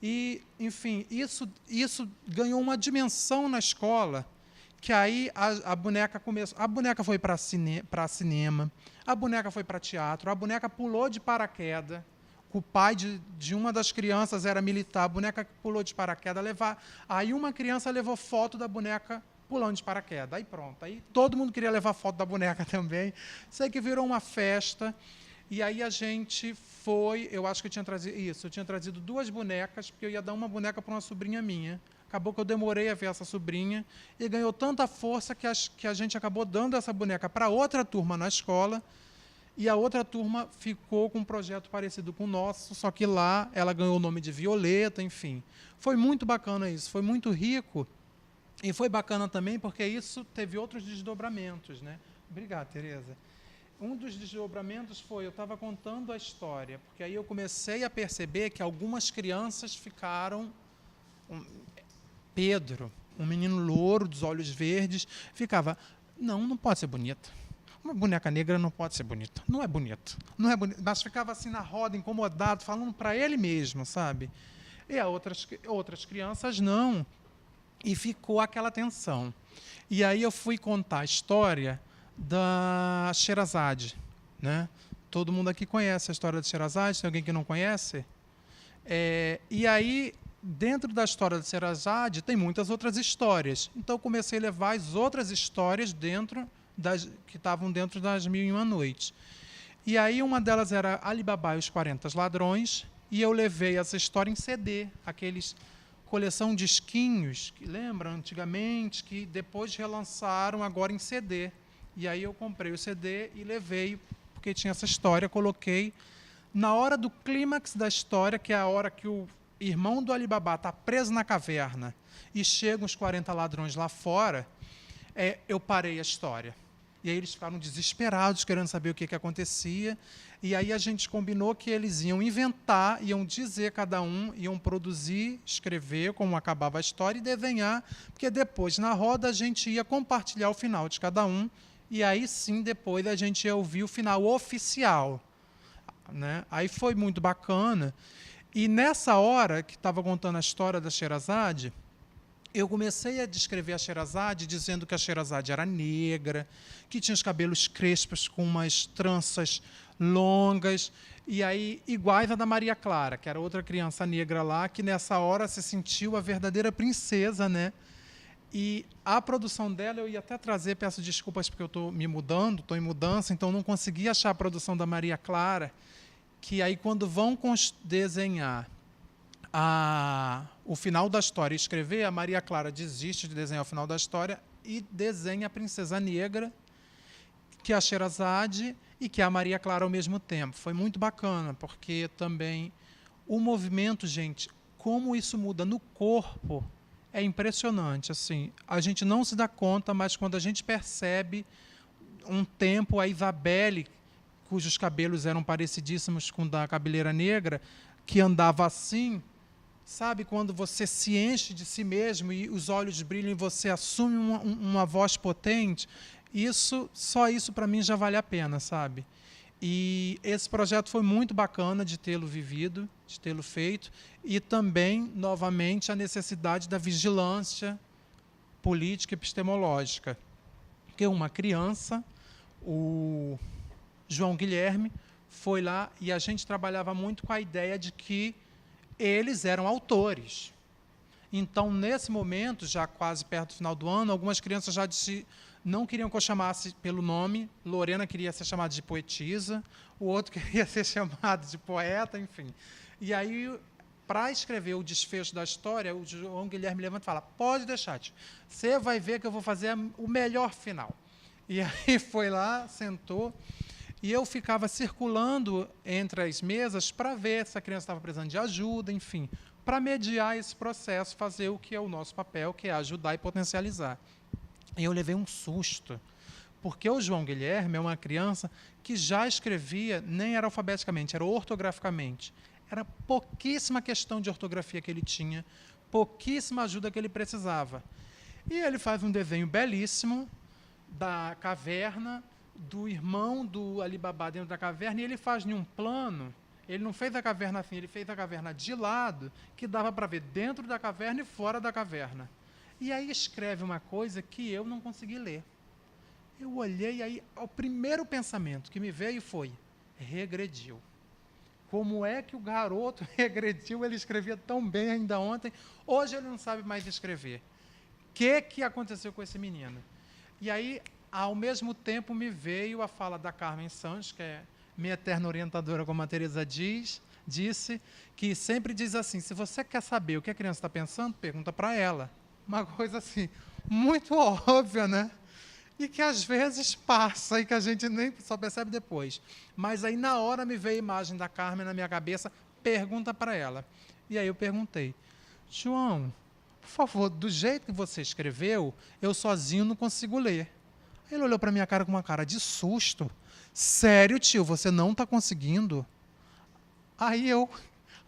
E, enfim, isso ganhou uma dimensão na escola, que aí a boneca começou. A boneca foi para cinema, a boneca foi para teatro, a boneca pulou de paraquedas. O pai de uma das crianças era militar, a boneca pulou de paraquedas. Aí uma criança levou foto da boneca pulando de paraquedas. Aí pronto. Aí todo mundo queria levar foto da boneca também. Sei que virou uma festa. E aí a gente foi. Eu acho que eu tinha trazido isso. Eu tinha trazido 2 bonecas, porque eu ia dar uma boneca para uma sobrinha minha. Acabou que eu demorei a ver essa sobrinha e ganhou tanta força que a gente acabou dando essa boneca para outra turma na escola e a outra turma ficou com um projeto parecido com o nosso, só que lá ela ganhou o nome de Violeta, enfim. Foi muito bacana isso, foi muito rico e foi bacana também porque isso teve outros desdobramentos, né? Obrigado, Tereza. Um dos desdobramentos foi, eu estava contando a história, porque aí eu comecei a perceber que algumas crianças ficaram... Pedro, um menino louro, dos olhos verdes, ficava, não pode ser bonita. Uma boneca negra não pode ser bonita. Não é bonito. Não é bonito. Mas ficava assim na roda, incomodado, falando para ele mesmo, sabe? E outras crianças não. E ficou aquela tensão. E aí eu fui contar a história da Sherazade, né? Todo mundo aqui conhece a história de Sherazade, tem alguém que não conhece? E aí... Dentro da história de Sherazade, tem muitas outras histórias. Então, eu comecei a levar as outras histórias que estavam dentro das 1001 Noites. E aí, uma delas era Ali Babá e os 40 Ladrões, e eu levei essa história em CD, aqueles coleção de disquinhos, que lembram antigamente, que depois relançaram agora em CD. E aí eu comprei o CD e levei, porque tinha essa história, coloquei. Na hora do clímax da história, que é a hora que o irmão do Alibaba está preso na caverna e chegam os 40 ladrões lá fora, eu parei a história. E aí eles ficaram desesperados, querendo saber o que acontecia. E aí a gente combinou que eles iam inventar, iam dizer cada um, iam produzir, escrever como acabava a história e desenhar, porque depois, na roda, a gente ia compartilhar o final de cada um, e aí sim, depois, a gente ia ouvir o final oficial. Né? Aí foi muito bacana. E nessa hora que estava contando a história da Sherazade, eu comecei a descrever a Sherazade dizendo que a Sherazade era negra, que tinha os cabelos crespos com umas tranças longas, e aí iguais a da Maria Clara, que era outra criança negra lá, que nessa hora se sentiu a verdadeira princesa, né? E a produção dela, eu ia até trazer, peço desculpas porque eu estou me mudando, estou em mudança, então não consegui achar a produção da Maria Clara, que aí quando vão desenhar o final da história e escrever, a Maria Clara desiste de desenhar o final da história e desenha a princesa negra, que é a Sherazade, e que é a Maria Clara ao mesmo tempo. Foi muito bacana, porque também o movimento, gente, como isso muda no corpo, é impressionante. Assim, a gente não se dá conta, mas quando a gente percebe um tempo, a Isabelle, cujos cabelos eram parecidíssimos com o da Cabeleira Negra, que andava assim, sabe, quando você se enche de si mesmo e os olhos brilham e você assume uma voz potente, só isso para mim já vale a pena, sabe? E esse projeto foi muito bacana de tê-lo vivido, de tê-lo feito, e também, novamente, a necessidade da vigilância política e epistemológica. Porque uma criança, o João Guilherme, foi lá e a gente trabalhava muito com a ideia de que eles eram autores. Então, nesse momento, já quase perto do final do ano, algumas crianças já não queriam que eu chamasse pelo nome. Lorena queria ser chamada de poetisa, o outro queria ser chamado de poeta, enfim. E aí, para escrever o desfecho da história, o João Guilherme levanta e fala: pode deixar, tio, você vai ver que eu vou fazer o melhor final. E aí foi lá, sentou, e eu ficava circulando entre as mesas para ver se a criança estava precisando de ajuda, enfim, para mediar esse processo, fazer o que é o nosso papel, que é ajudar e potencializar. E eu levei um susto, porque o João Guilherme é uma criança que já escrevia, nem era alfabeticamente, era ortograficamente. Era pouquíssima questão de ortografia que ele tinha, pouquíssima ajuda que ele precisava. E ele faz um desenho belíssimo da caverna, do irmão do Alibaba dentro da caverna, e ele faz em um plano. Ele não fez a caverna assim, ele fez a caverna de lado, que dava para ver dentro da caverna e fora da caverna. E aí escreve uma coisa que eu não consegui ler. Eu olhei e aí o primeiro pensamento que me veio foi: regrediu. Como é que o garoto regrediu? Ele escrevia tão bem ainda ontem, hoje ele não sabe mais escrever. O que aconteceu com esse menino? E aí, ao mesmo tempo, me veio a fala da Carmen Sanches, que é minha eterna orientadora, como a Teresa disse, que sempre diz assim: se você quer saber o que a criança está pensando, pergunta para ela. Uma coisa assim, muito óbvia, né? E que às vezes passa e que a gente nem só percebe depois. Mas aí, na hora, me veio a imagem da Carmen na minha cabeça, pergunta para ela. E aí eu perguntei: João, por favor, do jeito que você escreveu, eu sozinho não consigo ler. Ele olhou para minha cara com uma cara de susto. Sério, tio, você não está conseguindo? Aí eu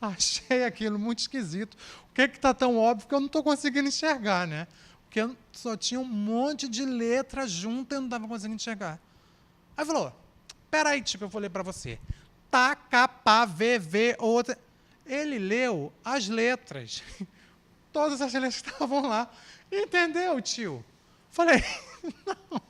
achei aquilo muito esquisito. O que está tão óbvio que eu não estou conseguindo enxergar, né? Porque só tinha um monte de letra junto e eu não estava conseguindo enxergar. Aí falou: peraí, tio, que eu vou ler para você. TACAPAVV, outra. Ele leu as letras. Todas as letras que estavam lá. Entendeu, tio? Falei: não.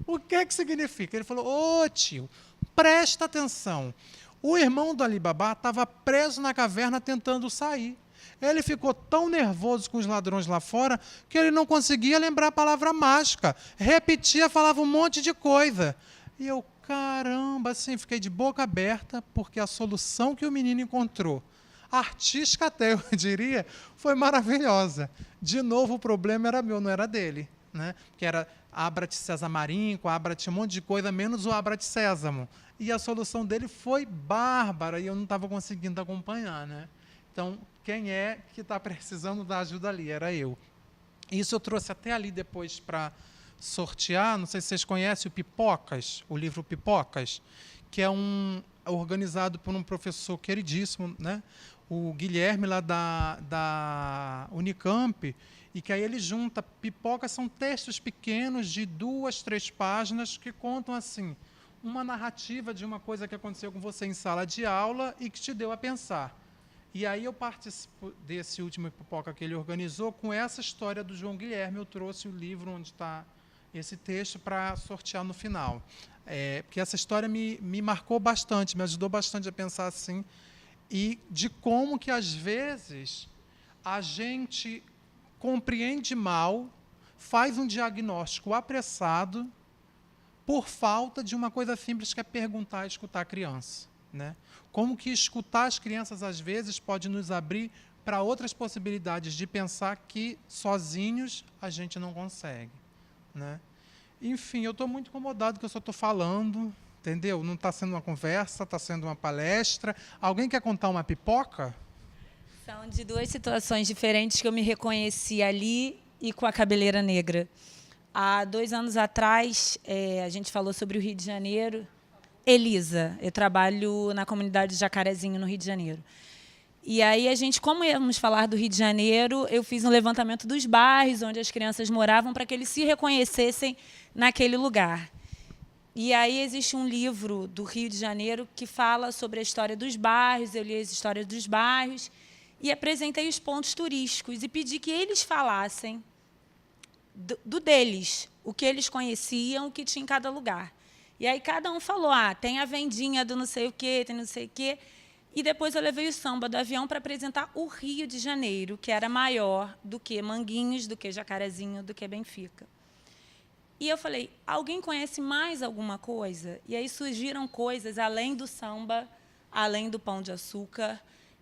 O que significa? Ele falou: ô tio, presta atenção. O irmão do Alibaba estava preso na caverna tentando sair. Ele ficou tão nervoso com os ladrões lá fora que ele não conseguia lembrar a palavra mágica. Repetia, falava um monte de coisa. E eu, caramba, assim, fiquei de boca aberta, porque a solução que o menino encontrou, artística até, eu diria, foi maravilhosa. De novo, o problema era meu, não era dele, né? Porque era Abra-te Sésamarinco, Abra-te um monte de coisa, menos o Abra-te Sésamo. E a solução dele foi bárbara, e eu não estava conseguindo acompanhar, né? Então, quem é que está precisando da ajuda ali? Era eu. Isso eu trouxe até ali depois para sortear. Não sei se vocês conhecem o Pipocas, o livro Pipocas, que é organizado por um professor queridíssimo, né? O Guilherme, lá da Unicamp, e que aí ele junta. Pipocas são textos pequenos de 2, 3 páginas que contam assim uma narrativa de uma coisa que aconteceu com você em sala de aula e que te deu a pensar. E aí eu participo desse último Pipoca que ele organizou com essa história do João Guilherme. Eu trouxe o livro onde está esse texto para sortear no final. Porque essa história me marcou bastante, me ajudou bastante a pensar assim, e de como que, às vezes, a gente compreende mal, faz um diagnóstico apressado por falta de uma coisa simples que é perguntar e escutar a criança, né? Como que escutar as crianças, às vezes, pode nos abrir para outras possibilidades de pensar que sozinhos a gente não consegue, né? Enfim, eu estou muito incomodado que eu só estou falando, entendeu? Não está sendo uma conversa, está sendo uma palestra. Alguém quer contar uma pipoca? São de 2 situações diferentes que eu me reconheci ali e com a cabeleira negra. Há 2 anos atrás, a gente falou sobre o Rio de Janeiro. Elisa, eu trabalho na comunidade de Jacarezinho, no Rio de Janeiro. E aí, como íamos falar do Rio de Janeiro, eu fiz um levantamento dos bairros onde as crianças moravam para que eles se reconhecessem naquele lugar. E aí existe um livro do Rio de Janeiro que fala sobre a história dos bairros, eu li as histórias dos bairros e apresentei os pontos turísticos e pedi que eles falassem do deles, o que eles conheciam, o que tinha em cada lugar. E aí cada um falou, tem a vendinha do não sei o quê, tem não sei o quê. E depois eu levei o samba do avião para apresentar o Rio de Janeiro, que era maior do que Manguinhos, do que Jacarezinho, do que Benfica. E eu falei, alguém conhece mais alguma coisa? E aí surgiram coisas além do samba, além do Pão de Açúcar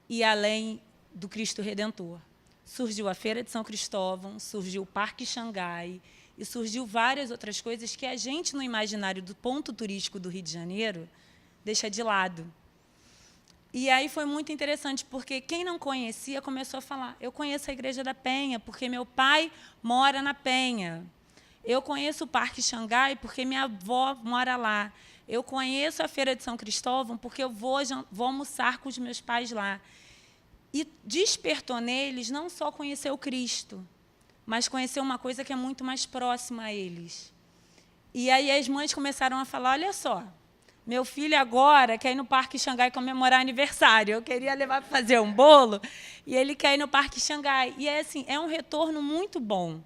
e além do Cristo Redentor. Surgiu a Feira de São Cristóvão, surgiu o Parque Xangai, e surgiu várias outras coisas que a gente, no imaginário do ponto turístico do Rio de Janeiro, deixa de lado. E aí foi muito interessante, porque quem não conhecia começou a falar, eu conheço a Igreja da Penha, porque meu pai mora na Penha. Eu conheço o Parque Xangai, porque minha avó mora lá. Eu conheço a Feira de São Cristóvão, porque eu vou almoçar com os meus pais lá. E despertou neles não só conhecer o Cristo, mas conhecer uma coisa que é muito mais próxima a eles. E aí as mães começaram a falar, olha só, meu filho agora quer ir no Parque Xangai comemorar aniversário. Eu queria levar para fazer um bolo, e ele quer ir no Parque Xangai. E é um retorno muito bom,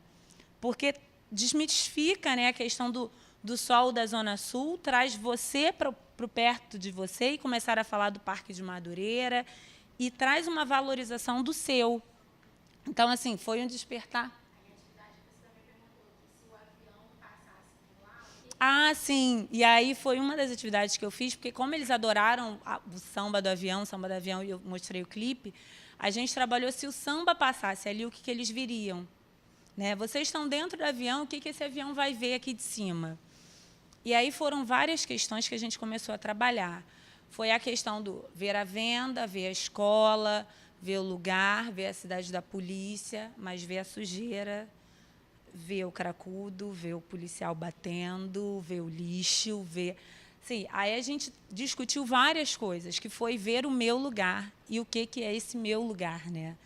porque desmitifica, né, a questão do sol da Zona Sul, traz você para perto de você e começar a falar do Parque de Madureira, e traz uma valorização do seu. Então, assim, foi um despertar. Sim. E aí foi uma das atividades que eu fiz, porque como eles adoraram o samba do avião, e eu mostrei o clipe, a gente trabalhou se o samba passasse ali, o que eles viriam. Né? Vocês estão dentro do avião, o que esse avião vai ver aqui de cima? E aí foram várias questões que a gente começou a trabalhar. Foi a questão do ver a venda, ver a escola, ver o lugar, ver a cidade da polícia, mas ver a sujeira, ver o cracudo, ver o policial batendo, ver o lixo, ver... Sim, aí a gente discutiu várias coisas, que foi ver o meu lugar e o que é esse meu lugar, né?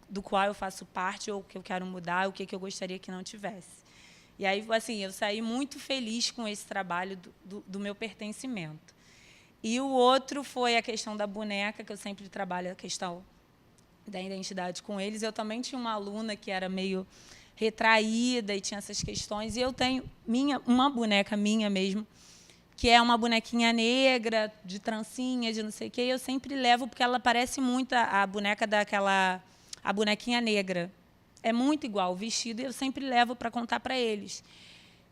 Do qual eu faço parte, ou o que eu quero mudar, o que eu gostaria que não tivesse. E aí, assim, eu saí muito feliz com esse trabalho do meu pertencimento. E o outro foi a questão da boneca, que eu sempre trabalho a questão da identidade com eles. Eu também tinha uma aluna que era meio retraída e tinha essas questões. E eu tenho uma boneca minha mesmo, que é uma bonequinha negra, de trancinha, de não sei o quê. E eu sempre levo, porque ela parece muito a boneca a bonequinha negra. É muito igual o vestido, e eu sempre levo para contar para eles.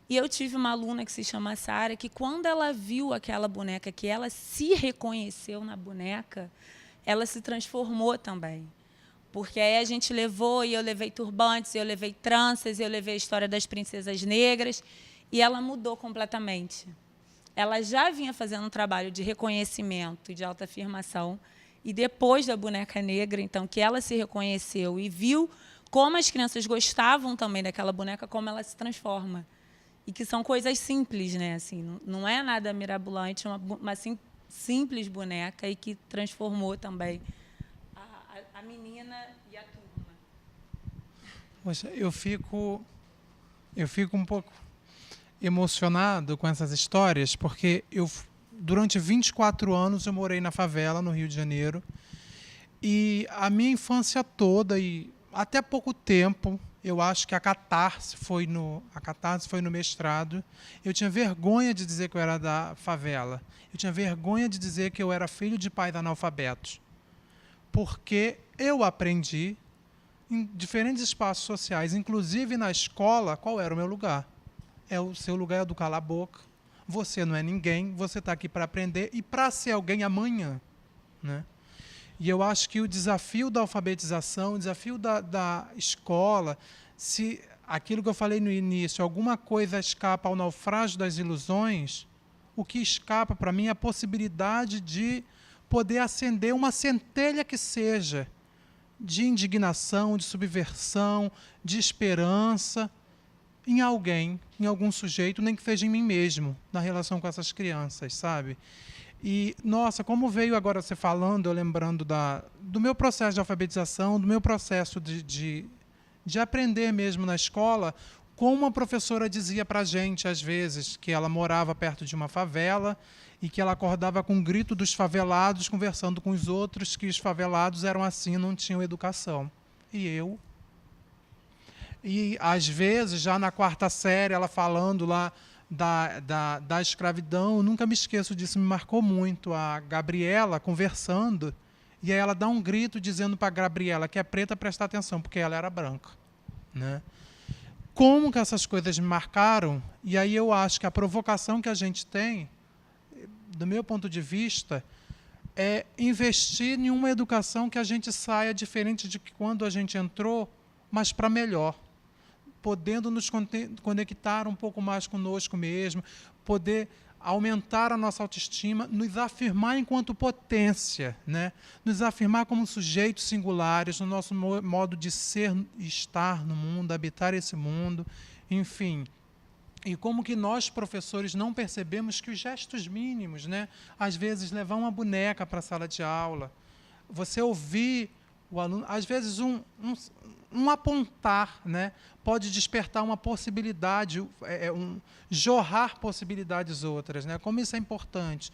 E eu tive uma aluna que se chama Sara, que quando ela viu aquela boneca, que ela se reconheceu na boneca, ela se transformou também. Porque aí a gente levou, e eu levei turbantes, eu levei tranças, eu levei a história das princesas negras, e ela mudou completamente. Ela já vinha fazendo um trabalho de reconhecimento e de autoafirmação, E depois da boneca negra, então, que ela se reconheceu e viu como as crianças gostavam também daquela boneca, como ela se transforma. E que são coisas simples, né? Assim, não é nada mirabolante, uma simples boneca e que transformou também a menina e a turma. Poxa, eu fico um pouco emocionado com essas histórias, porque durante 24 anos eu morei na favela, no Rio de Janeiro, e a minha infância toda, e até pouco tempo, eu acho que a catarse foi no mestrado. Eu tinha vergonha de dizer que eu era da favela. Eu tinha vergonha de dizer que eu era filho de pais analfabetos. Porque eu aprendi em diferentes espaços sociais, inclusive na escola, qual era o meu lugar. O seu lugar é do calar a boca. Você não é ninguém, você está aqui para aprender e para ser alguém amanhã, né? E eu acho que o desafio da alfabetização, o desafio da escola, se aquilo que eu falei no início, alguma coisa escapa ao naufrágio das ilusões, o que escapa para mim é a possibilidade de poder acender uma centelha que seja de indignação, de subversão, de esperança em alguém, em algum sujeito, nem que seja em mim mesmo, na relação com essas crianças, sabe? E, nossa, como veio agora você falando, eu lembrando do meu processo de alfabetização, do meu processo de aprender mesmo na escola, como uma professora dizia para a gente, às vezes, que ela morava perto de uma favela e que ela acordava com o grito dos favelados, conversando com os outros, que os favelados eram assim, não tinham educação. E, às vezes, já na 4ª série, ela falando lá da escravidão, eu nunca me esqueço disso, me marcou muito. A Gabriela conversando, e aí ela dá um grito dizendo para a Gabriela, que é preta, prestar atenção, porque ela era branca, né? Como que essas coisas me marcaram? E aí eu acho que a provocação que a gente tem, do meu ponto de vista, é investir em uma educação que a gente saia diferente de quando a gente entrou, mas para melhor, podendo nos conectar um pouco mais conosco mesmo, poder aumentar a nossa autoestima, nos afirmar enquanto potência, né? Nos afirmar como sujeitos singulares, no nosso modo de ser e estar no mundo, habitar esse mundo, enfim. E como que nós, professores, não percebemos que os gestos mínimos, né? Às vezes, levar uma boneca para a sala de aula, você ouvir o aluno, às vezes um apontar, né, pode despertar uma possibilidade, jorrar possibilidades outras, né? Como isso é importante.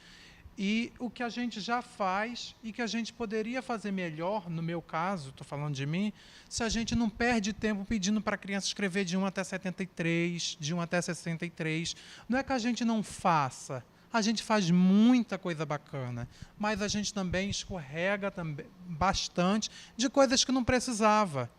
E o que a gente já faz e que a gente poderia fazer melhor, no meu caso, estou falando de mim, se a gente não perde tempo pedindo para a criança escrever de 1 até 73, de 1 até 63. Não é que a gente não faça, a gente faz muita coisa bacana, mas a gente também escorrega bastante de coisas que não precisava.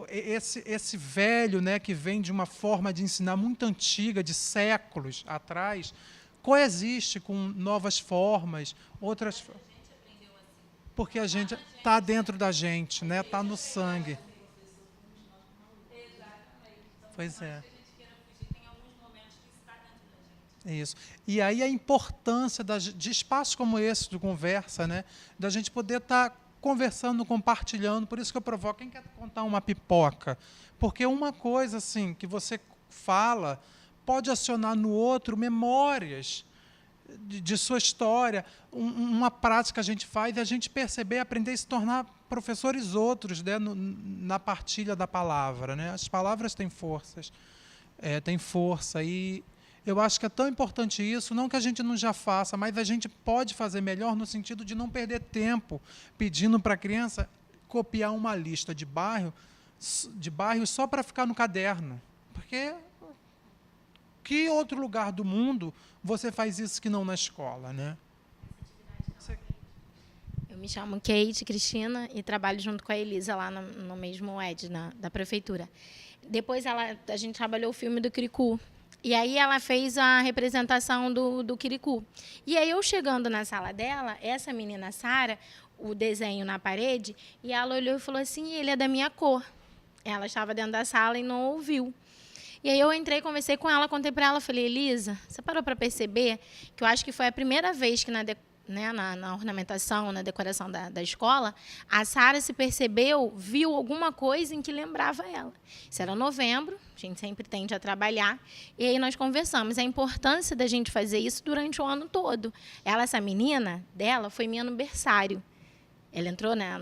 Esse velho, né, que vem de uma forma de ensinar muito antiga, de séculos atrás, coexiste com novas formas, outras. Porque a gente está dentro da gente, né? Está no sangue. Pois é. Isso. E aí a importância de espaços como esse de conversa, né? Da gente poder estar conversando, compartilhando. Por isso que eu provoco. Quem quer contar uma pipoca? Porque uma coisa assim que você fala pode acionar no outro memórias de sua história, uma prática que a gente faz, e a gente perceber, aprender e se tornar professores outros, né, na partilha da palavra, né? As palavras têm têm força, e eu acho que é tão importante isso, não que a gente não já faça, mas a gente pode fazer melhor no sentido de não perder tempo pedindo para a criança copiar uma lista de bairro só para ficar no caderno. Porque que outro lugar do mundo você faz isso que não na escola, né? Eu me chamo Kate Cristina e trabalho junto com a Elisa lá no mesmo ED, da prefeitura. Depois a gente trabalhou o filme do Quiricu. E aí ela fez a representação do Quiricu. E aí eu chegando na sala dela, essa menina Sara, o desenho na parede, e ela olhou e falou assim, ele é da minha cor. Ela estava dentro da sala e não ouviu. E aí eu entrei, conversei com ela, contei para ela, falei, Elisa, você parou para perceber que eu acho que foi a primeira vez que né, na ornamentação, na decoração da escola, a Sara se percebeu, viu alguma coisa em que lembrava ela. Isso era novembro, a gente sempre tende a trabalhar, e aí nós conversamos a importância da gente fazer isso durante o ano todo. Essa menina dela foi minha no berçário. Ela entrou, né,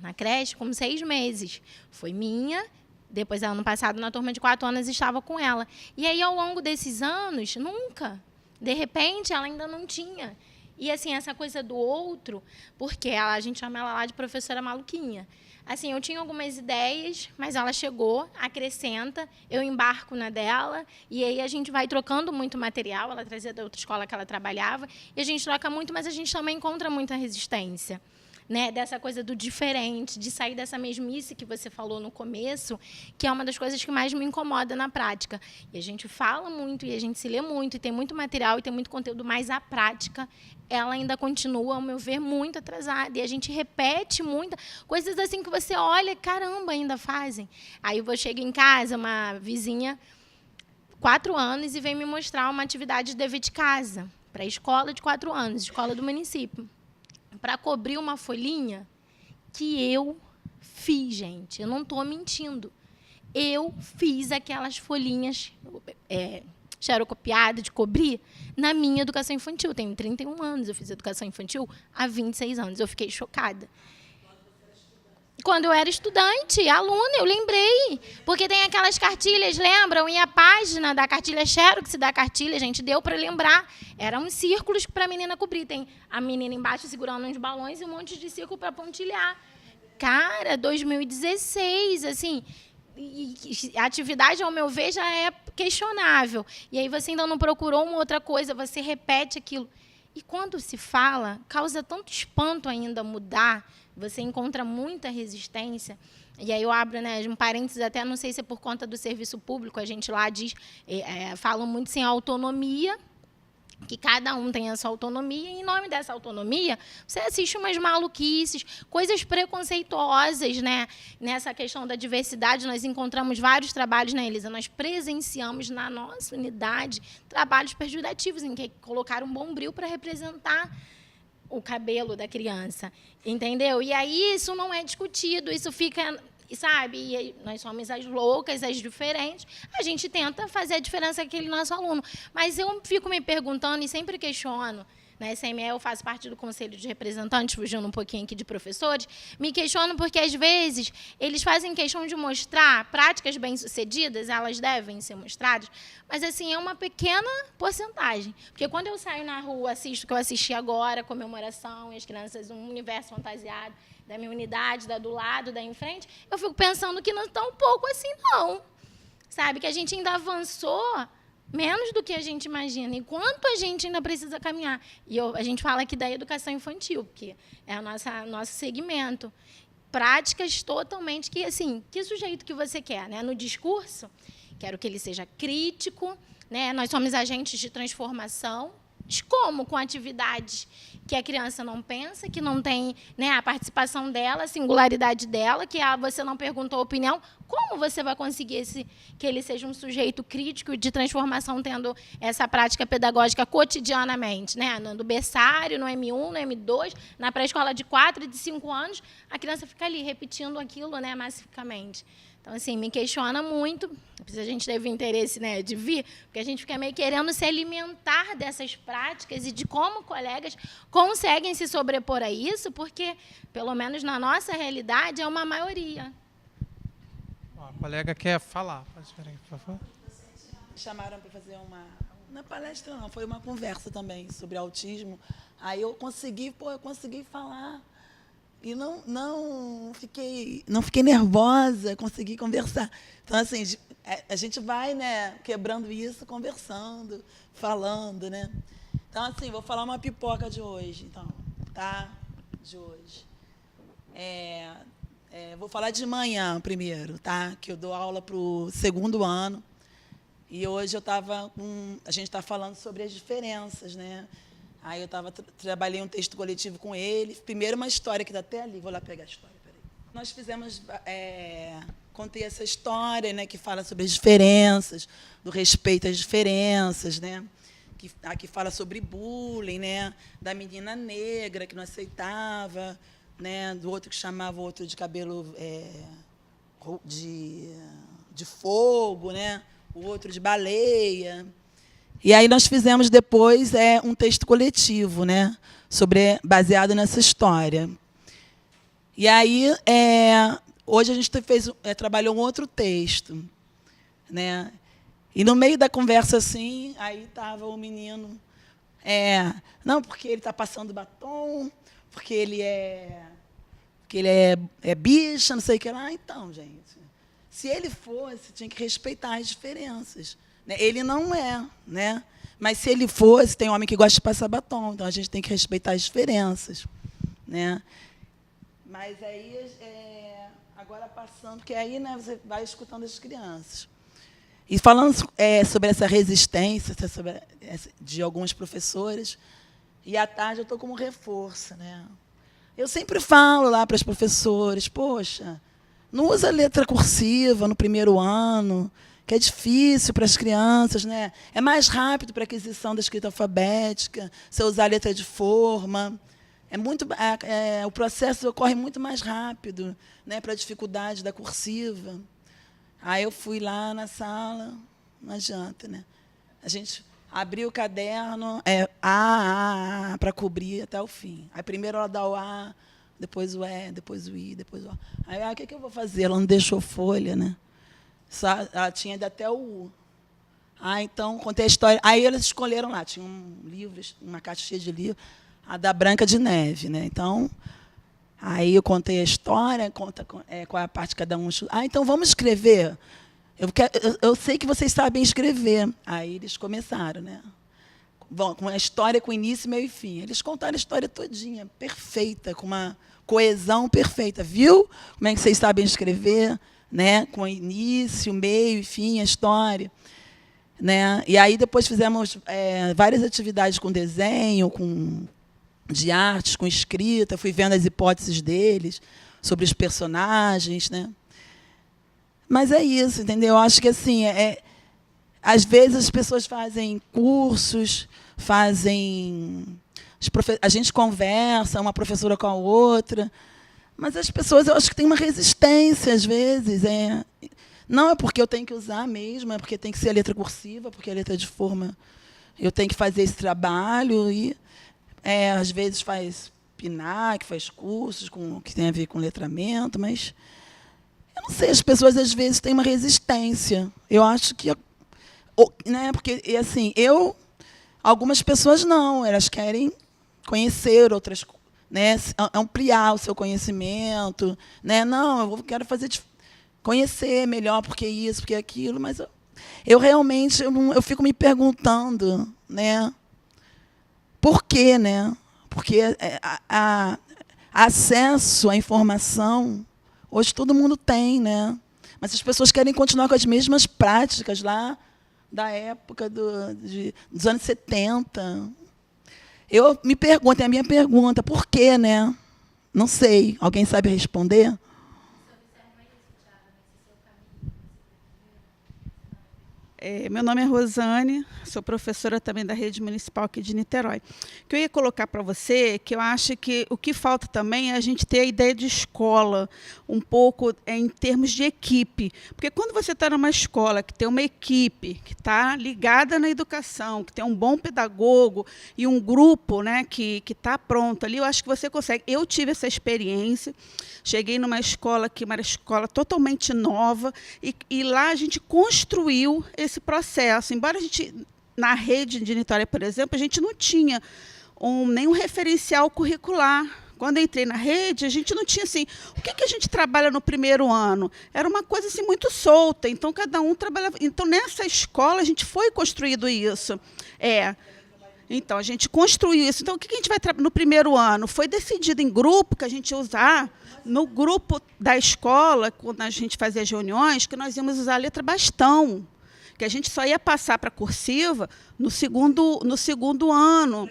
na creche com 6 meses. Foi minha. Depois, ano passado, na turma de 4 anos, estava com ela. E aí, ao longo desses anos, nunca. De repente, ela ainda não tinha. E, assim, essa coisa do outro, porque a gente chama ela lá de professora maluquinha. Assim, eu tinha algumas ideias, mas ela chegou, acrescenta, eu embarco na dela, e aí a gente vai trocando muito material. Ela trazia da outra escola que ela trabalhava, e a gente troca muito, mas a gente também encontra muita resistência. Né, dessa coisa do diferente, de sair dessa mesmice que você falou no começo, que é uma das coisas que mais me incomoda na prática. E a gente fala muito, e a gente se lê muito, e tem muito material, e tem muito conteúdo, mas a prática, ela ainda continua, ao meu ver, muito atrasada. E a gente repete muita coisas assim que você olha, caramba, ainda fazem. Aí eu chego em casa, uma vizinha, 4 anos, e vem me mostrar uma atividade de dever de casa, para a escola de 4 anos, escola do município, para cobrir uma folhinha que eu fiz, gente. Eu não estou mentindo. Eu fiz aquelas folhinhas xerocopiadas de cobrir na minha educação infantil. Eu tenho 31 anos, eu fiz educação infantil há 26 anos. Eu fiquei chocada. Quando eu era estudante, aluna, eu lembrei. Porque tem aquelas cartilhas, lembram? E a página da cartilha, xerox da cartilha, gente, deu para lembrar. Eram uns círculos para a menina cobrir. Tem a menina embaixo segurando uns balões e um monte de círculo para pontilhar. Cara, 2016, assim, a atividade, ao meu ver, já é questionável. E aí você ainda não procurou uma outra coisa, você repete aquilo. E quando se fala, causa tanto espanto ainda mudar, você encontra muita resistência. E aí eu abro, né, um parênteses, até não sei se é por conta do serviço público, a gente lá diz, falam muito sem autonomia, que cada um tem a sua autonomia, e em nome dessa autonomia, você assiste umas maluquices, coisas preconceituosas, né? Nessa questão da diversidade, nós encontramos vários trabalhos, né, Elisa? Nós presenciamos na nossa unidade trabalhos pejorativos, em que colocaram um bombril para representar o cabelo da criança, entendeu? E aí isso não é discutido, isso fica... sabe, e nós somos as loucas, as diferentes, a gente tenta fazer a diferença com aquele nosso aluno. Mas eu fico me perguntando e sempre questiono, na SME eu faço parte do Conselho de Representantes, fugindo um pouquinho aqui de professores, me questiono porque, às vezes, eles fazem questão de mostrar práticas bem-sucedidas, elas devem ser mostradas, mas, assim, é uma pequena porcentagem. Porque quando eu saio na rua, assisto o que eu assisti agora, a comemoração, e as crianças, um universo fantasiado, da minha unidade, da do lado, da em frente, eu fico pensando que não é tão pouco assim, não. Sabe? Que a gente ainda avançou menos do que a gente imagina. E quanto a gente ainda precisa caminhar. E a gente fala aqui da educação infantil, porque é o nosso segmento. Práticas totalmente que, assim, que sujeito que você quer, né? No discurso, quero que ele seja crítico, né? Nós somos agentes de transformação. Como com atividades que a criança não pensa, que não tem, né, a participação dela, a singularidade dela, que você não perguntou a opinião, como você vai conseguir que ele seja um sujeito crítico de transformação, tendo essa prática pedagógica cotidianamente, né? No berçário, no M1, no M2, na pré-escola de 4 e de 5 anos, a criança fica ali repetindo aquilo, né, massificamente. Então, assim, me questiona muito, se a gente teve interesse, né, de vir, porque a gente fica meio querendo se alimentar dessas práticas e de como colegas conseguem se sobrepor a isso, porque, pelo menos na nossa realidade, é uma maioria. A colega quer falar. Pode esperar aí, por favor. Chamaram para fazer uma palestra, não, foi uma conversa também sobre autismo. Aí eu consegui falar. E não fiquei nervosa, consegui conversar. Então, assim, a gente vai, né, quebrando isso, conversando, falando, né? Então, assim, vou falar uma pipoca de hoje, então, tá? De hoje. Vou falar de manhã primeiro, tá? Que eu dou aula para o 2º ano. E hoje a gente está falando sobre as diferenças, né? Aí eu trabalhei um texto coletivo com ele. Primeiro uma história que está até ali. Vou lá pegar a história, peraí. Nós fizemos, contei essa história, né, que fala sobre as diferenças, do respeito às diferenças, né? que fala sobre bullying, né? Da menina negra que não aceitava, né? Do outro que chamava o outro de cabelo de fogo, né? O outro de baleia. E aí nós fizemos depois um texto coletivo, né? Baseado nessa história. E aí hoje a gente trabalhou um outro texto, né? E no meio da conversa, assim, aí estava o menino, não, porque ele está passando batom, porque ele é bicha, não sei o que lá. Então, gente, se ele fosse, tinha que respeitar as diferenças. Né? Ele não é, né? Mas se ele fosse, tem homem que gosta de passar batom, então a gente tem que respeitar as diferenças. Né? Mas aí, agora passando, porque aí, né, você vai escutando as crianças. E falando sobre essa resistência de alguns professores, e à tarde eu estou como reforço. Né? Eu sempre falo lá para as professoras, poxa, não usa letra cursiva no primeiro ano, que é difícil para as crianças, né? É mais rápido para a aquisição da escrita alfabética, se eu usar letra de forma. O processo ocorre muito mais rápido, né, para a dificuldade da cursiva. Aí eu fui lá na sala, não adianta, né? A gente abriu o caderno, A, para cobrir até o fim. Aí primeiro ela dá o A, depois o E, depois o I, depois o A. Aí, o que eu vou fazer? Ela não deixou folha, né? Ela tinha até o U. Então, contei a história. Aí eles escolheram lá, tinha um livro, uma caixa cheia de livros, a da Branca de Neve, né? Então, aí eu contei a história, qual é a parte que cada um... então vamos escrever. Eu sei que vocês sabem escrever. Aí eles começaram, né? Bom, com a história com início, meio e fim. Eles contaram a história todinha, perfeita, com uma coesão perfeita. Viu como é que vocês sabem escrever? Né? Com início, meio e fim, a história. Né? E aí depois fizemos várias atividades com desenho, de artes, com escrita, fui vendo as hipóteses deles sobre os personagens, né? Mas é isso, entendeu? Eu acho que assim, às vezes as pessoas fazem cursos, a gente conversa, uma professora com a outra, mas as pessoas, eu acho que têm uma resistência às vezes. Não é porque eu tenho que usar mesmo, é porque tem que ser a letra cursiva, porque a letra de forma eu tenho que fazer esse trabalho e às vezes faz PNAC, faz cursos que tem a ver com letramento, mas eu não sei, as pessoas às vezes têm uma resistência. Eu acho que, né, porque assim, algumas pessoas não, elas querem conhecer outras, né, ampliar o seu conhecimento, né? Não, eu quero conhecer melhor porque isso, porque aquilo, mas eu realmente eu fico me perguntando, né? Por quê, né? Porque acesso à informação, hoje todo mundo tem, né? Mas as pessoas querem continuar com as mesmas práticas lá da época dos anos 70. Eu me pergunto, é a minha pergunta, por quê, né? Não sei. Alguém sabe responder? Meu nome é Rosane, sou professora também da Rede Municipal aqui de Niterói. O que eu ia colocar para você é que eu acho que o que falta também é a gente ter a ideia de escola, um pouco em termos de equipe. Porque quando você está numa escola que tem uma equipe que está ligada na educação, que tem um bom pedagogo e um grupo, né, que está pronto ali, eu acho que você consegue. Eu tive essa experiência, cheguei numa escola que era uma escola totalmente nova e lá a gente construiu esse processo. Embora a gente, na rede de Niterói, por exemplo, a gente não tinha nenhum referencial curricular. Quando eu entrei na rede, a gente não tinha assim, o que a gente trabalha no primeiro ano? Era uma coisa assim, muito solta, então cada um trabalhava. Então, nessa escola, a gente foi construído isso. Então, a gente construiu isso. Então, o que a gente vai trabalhar no primeiro ano? Foi decidido em grupo, que a gente ia usar, no grupo da escola, quando a gente fazia as reuniões, que nós íamos usar a letra bastão, que a gente só ia passar para a cursiva no segundo ano.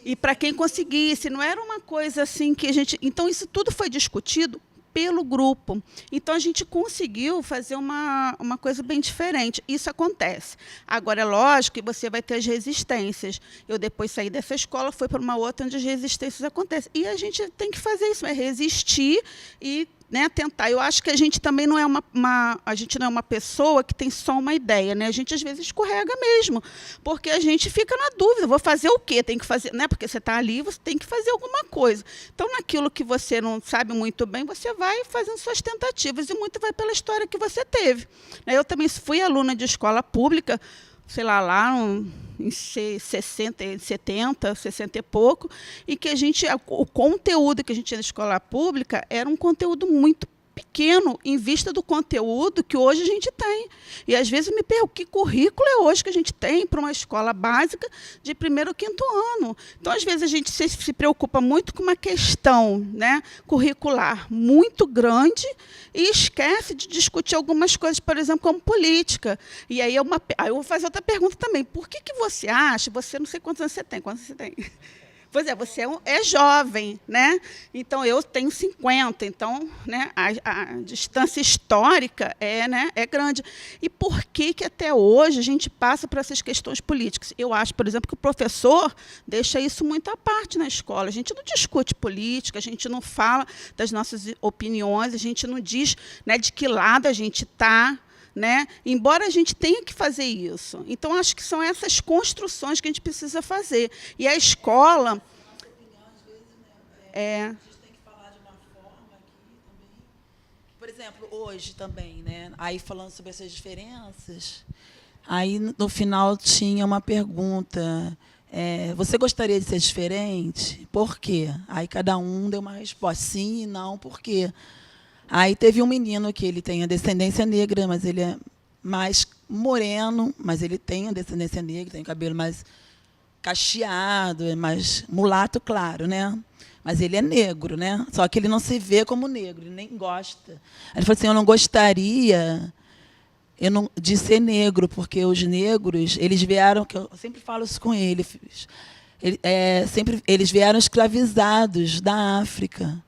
E para quem conseguisse. Não era uma coisa assim que a gente... Então, isso tudo foi discutido pelo grupo. Então, a gente conseguiu fazer uma coisa bem diferente. Isso acontece. Agora, é lógico que você vai ter as resistências. Eu, depois, saí dessa escola, fui para uma outra onde as resistências acontecem. E a gente tem que fazer isso, é resistir e, né, tentar. Eu acho que a gente também não é a gente não é uma pessoa que tem só uma ideia, né? A gente às vezes escorrega mesmo, porque a gente fica na dúvida, vou fazer o quê? Tem que fazer, né? Porque você está ali, você tem que fazer alguma coisa. Então, naquilo que você não sabe muito bem, você vai fazendo suas tentativas e muito vai pela história que você teve. Eu também fui aluna de escola pública, sei lá em 60, 70, 60 e pouco, e que o conteúdo que a gente tinha na escola pública era um conteúdo muito pequeno em vista do conteúdo que hoje a gente tem. E, às vezes, eu me pergunto que currículo é hoje que a gente tem para uma escola básica de 1º ou 5º ano. Então, às vezes, a gente se preocupa muito com uma questão, né, curricular muito grande e esquece de discutir algumas coisas, por exemplo, como política. E aí eu vou fazer outra pergunta também. Por que você acha, você não sei quantos anos você tem, quantos você tem? Pois é, você é jovem, né? Então, eu tenho 50, então, né, a distância histórica é grande. E por que até hoje a gente passa por essas questões políticas? Eu acho, por exemplo, que o professor deixa isso muito à parte na escola. A gente não discute política, a gente não fala das nossas opiniões, a gente não diz, né, de que lado a gente está, né? Embora a gente tenha que fazer isso. Então, acho que são essas construções que a gente precisa fazer. E a escola... A gente tem que falar de uma forma que também... Por exemplo, hoje também, né? Aí, falando sobre essas diferenças, aí, no final, tinha uma pergunta... você gostaria de ser diferente? Por quê? Aí, cada um deu uma resposta. Sim e não, por quê? Aí teve um menino que ele tem a descendência negra, mas ele é mais moreno, mas ele tem a descendência negra, tem o cabelo mais cacheado, é mais mulato, claro, né? Mas ele é negro, né? Só que ele não se vê como negro, ele nem gosta. Aí ele falou assim, eu não gostaria de ser negro, porque os negros, eles vieram, que eu sempre falo isso com ele, eles vieram escravizados da África.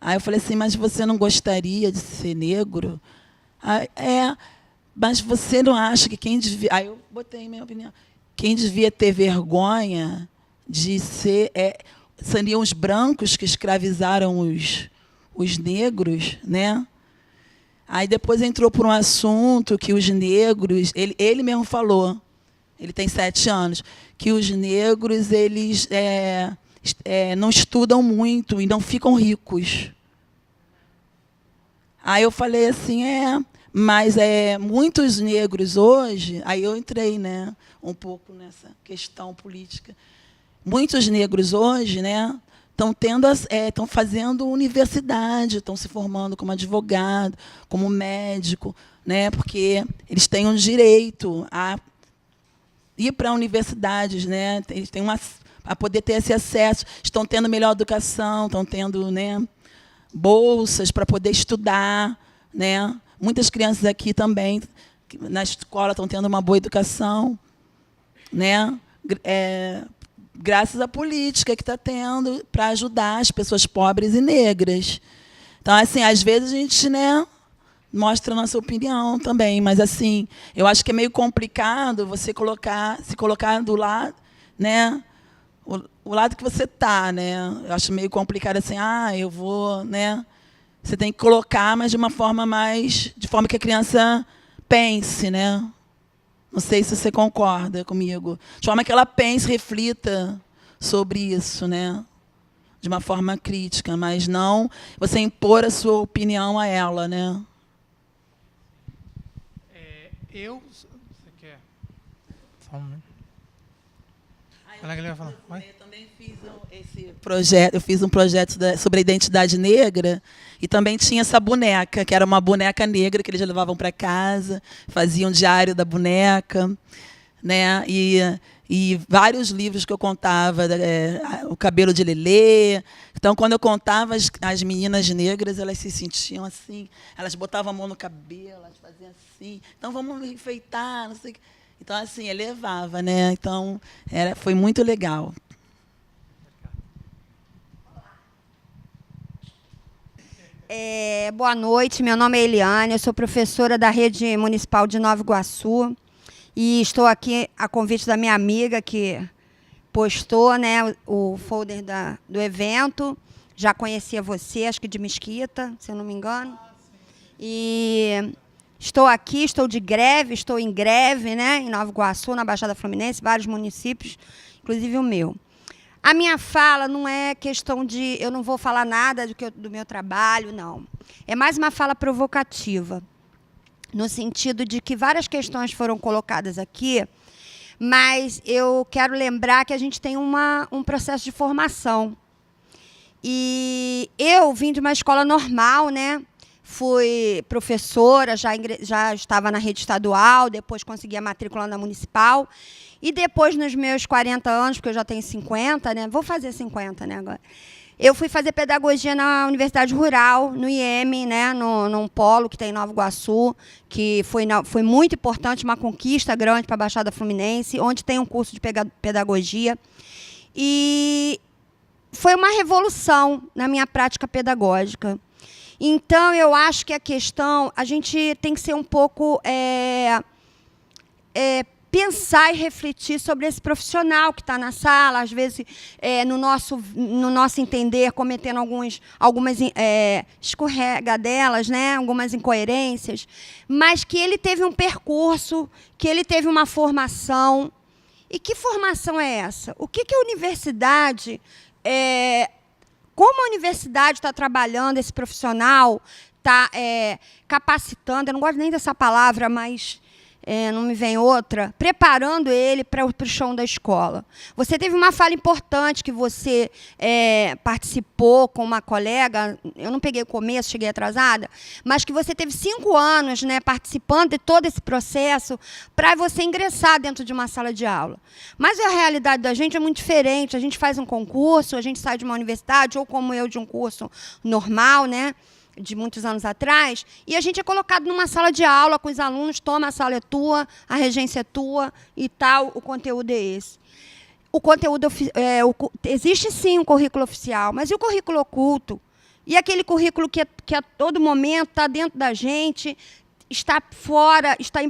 Aí eu falei assim, mas você não gostaria de ser negro? Aí, mas você não acha que quem devia... Aí eu botei minha opinião. Quem devia ter vergonha de ser... seriam os brancos que escravizaram os negros, né? Aí depois entrou por um assunto que os negros... Ele mesmo falou, ele tem 7 anos, que os negros, eles... não estudam muito e não ficam ricos. Aí eu falei assim, mas muitos negros hoje, aí eu entrei, né, um pouco nessa questão política. Muitos negros hoje, né, estão fazendo universidade, estão se formando como advogado, como médico, né, porque eles têm um direito a ir para universidades, né, eles têm a poder ter esse acesso, estão tendo melhor educação, estão tendo, né, bolsas para poder estudar, né? Muitas crianças aqui também na escola estão tendo uma boa educação, né? Graças à política que está tendo para ajudar as pessoas pobres e negras. Então, assim, às vezes a gente, né, mostra a nossa opinião também, mas assim, eu acho que é meio complicado você se colocar do lado, né? O lado que você está, né? Eu acho meio complicado assim, eu vou, né? Você tem que colocar, mas de uma forma de forma que a criança pense, né? Não sei se você concorda comigo. De forma que ela pense, reflita sobre isso, né? De uma forma crítica, mas não você impor a sua opinião a ela, né? Você quer? Só um minuto. Eu também fiz esse projeto, eu fiz um projeto sobre a identidade negra e também tinha essa boneca, que era uma boneca negra que eles levavam para casa, faziam diário da boneca, né? E vários livros que eu contava, o cabelo de Lelê. Então, quando eu contava, as meninas negras, elas se sentiam assim, elas botavam a mão no cabelo, elas faziam assim, então vamos enfeitar, não sei o que. Então, assim, ele levava, né? Então, foi muito legal. Boa noite, meu nome é Eliane, eu sou professora da Rede Municipal de Nova Iguaçu e estou aqui a convite da minha amiga que postou, né, o folder do evento. Já conhecia você, acho que de Mesquita, se eu não me engano. E estou aqui, estou em greve, né, em Nova Iguaçu, na Baixada Fluminense, vários municípios, inclusive o meu. A minha fala não é questão de... Eu não vou falar nada do meu trabalho, não. É mais uma fala provocativa, no sentido de que várias questões foram colocadas aqui, mas eu quero lembrar que a gente tem um processo de formação. E eu vim de uma escola normal, né? Fui professora, já estava na rede estadual, depois consegui a matrícula na municipal. E depois, nos meus 40 anos, porque eu já tenho 50, né? Vou fazer 50, né, agora. Eu fui fazer pedagogia na Universidade Rural, no IEM, né, num polo que tem em Nova Iguaçu, que foi muito importante, uma conquista grande para a Baixada Fluminense, onde tem um curso de pedagogia. E foi uma revolução na minha prática pedagógica. Então, eu acho que a questão, a gente tem que ser um pouco... pensar e refletir sobre esse profissional que está na sala, às vezes, no nosso entender, cometendo algumas escorregadelas, né, algumas incoerências, mas que ele teve um percurso, que ele teve uma formação. E que formação é essa? O que a universidade... como a universidade está trabalhando esse profissional, está capacitando, eu não gosto nem dessa palavra, mas... não me vem outra, preparando ele para o chão da escola. Você teve uma fala importante que você participou com uma colega, eu não peguei o começo, cheguei atrasada, mas que você teve 5 anos, né, participando de todo esse processo para você ingressar dentro de uma sala de aula. Mas a realidade da gente é muito diferente. A gente faz um concurso, a gente sai de uma universidade, ou como eu, de um curso normal, né, de muitos anos atrás, e a gente é colocado numa sala de aula com os alunos, toma, a sala é tua, a regência é tua e tal, o conteúdo é esse. O conteúdo, existe sim um currículo oficial, mas e o currículo oculto? E aquele currículo que a todo momento está dentro da gente, está fora, está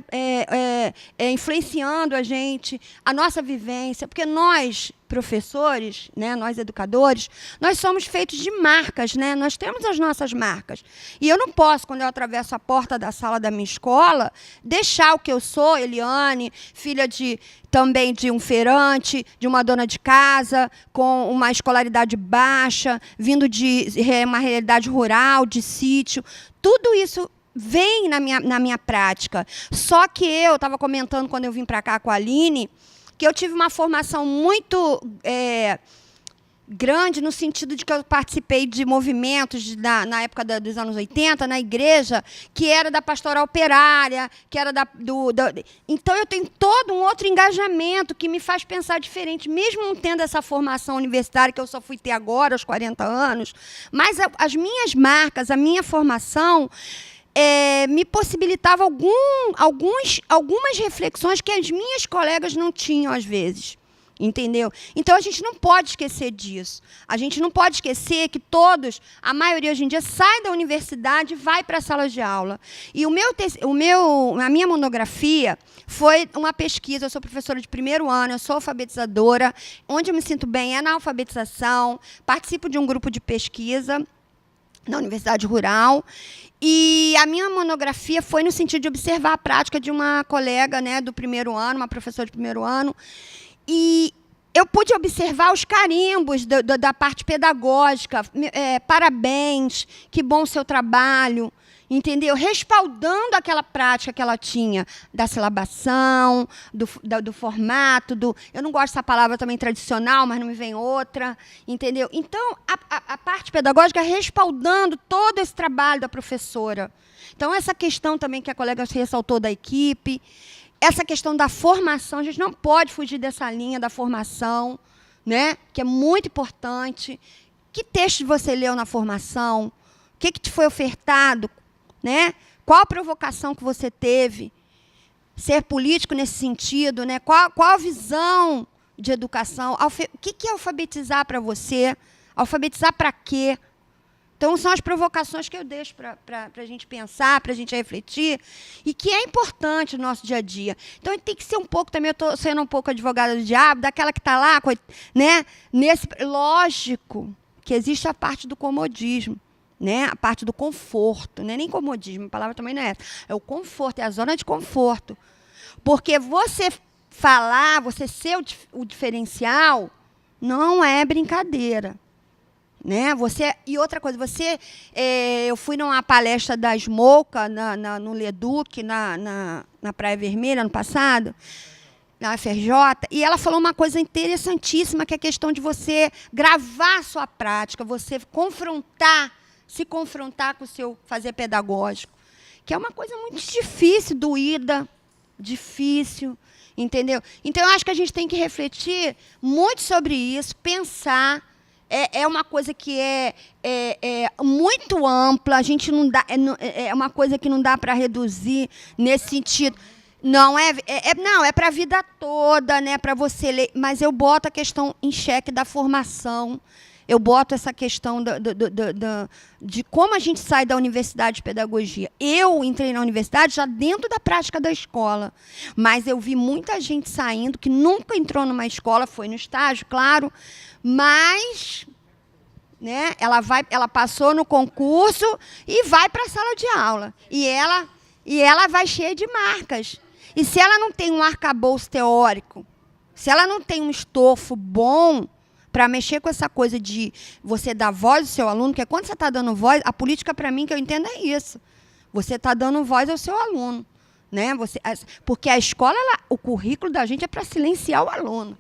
influenciando a gente, a nossa vivência, porque nós, professores, né, nós educadores, nós somos feitos de marcas, né? Nós temos as nossas marcas. E eu não posso, quando eu atravesso a porta da sala da minha escola, deixar o que eu sou, Eliane, filha também de um feirante, de uma dona de casa, com uma escolaridade baixa, vindo de uma realidade rural, de sítio. Tudo isso vem na minha prática. Só que eu estava comentando, quando eu vim para cá com a Aline, que eu tive uma formação muito grande, no sentido de que eu participei de movimentos na época dos anos 80, na igreja, que era da pastoral operária, que era Então, eu tenho todo um outro engajamento que me faz pensar diferente, mesmo não tendo essa formação universitária, que eu só fui ter agora, aos 40 anos, mas as minhas marcas, a minha formação... me possibilitava algumas reflexões que as minhas colegas não tinham, às vezes. Entendeu? Então, a gente não pode esquecer disso. A gente não pode esquecer que a maioria hoje em dia, sai da universidade e vai para a sala de aula. E a minha monografia foi uma pesquisa. Eu sou professora de 1º ano, eu sou alfabetizadora. Onde eu me sinto bem é na alfabetização. Participo de um grupo de pesquisa na Universidade Rural. E a minha monografia foi no sentido de observar a prática de uma colega, né, do 1º ano, uma professora de 1º ano. E eu pude observar os carimbos da parte pedagógica. Parabéns, que bom o seu trabalho. Entendeu? Respaldando aquela prática que ela tinha, da silabação, do formato, eu não gosto dessa palavra também tradicional, mas não me vem outra, entendeu? Então, a parte pedagógica respaldando todo esse trabalho da professora. Então, essa questão também que a colega ressaltou da equipe, essa questão da formação, a gente não pode fugir dessa linha da formação, né? Que é muito importante. Que texto você leu na formação? O que te foi ofertado? Né? Qual a provocação que você teve? Ser político nesse sentido, né? Qual a visão de educação? O que é alfabetizar para você? Alfabetizar para quê? Então, são as provocações que eu deixo para a gente pensar, para a gente refletir, e que é importante no nosso dia a dia. Então, a gente tem que ser um pouco, também eu estou sendo um pouco advogada do diabo, daquela que está lá, né? Lógico que existe a parte do comodismo, né? A parte do conforto, não é nem comodismo, a palavra também não é essa. É o conforto, é a zona de conforto. Porque você falar, você ser o diferencial, não é brincadeira. Né? E outra coisa, eu fui numa palestra da Smoca, no Leduc, na Praia Vermelha, ano passado, na FRJ, e ela falou uma coisa interessantíssima, que é a questão de você gravar a sua prática, você se confrontar com o seu fazer pedagógico, que é uma coisa muito difícil, doída, difícil, entendeu? Então, eu acho que a gente tem que refletir muito sobre isso, pensar. É uma coisa que é muito ampla, a gente não dá, é uma coisa que não dá para reduzir nesse sentido. Não é para a vida toda, né, para você ler, mas eu boto a questão em xeque da formação, eu boto essa questão de como a gente sai da universidade de pedagogia. Eu entrei na universidade já dentro da prática da escola, mas eu vi muita gente saindo que nunca entrou numa escola, foi no estágio, claro, mas, né, ela passou no concurso e vai para a sala de aula. E ela vai cheia de marcas. E se ela não tem um arcabouço teórico, se ela não tem um estofo bom para mexer com essa coisa de você dar voz ao seu aluno, porque quando você está dando voz, a política, para mim, que eu entendo é isso. Você está dando voz ao seu aluno. Né? Porque a escola, o currículo da gente é para silenciar o aluno.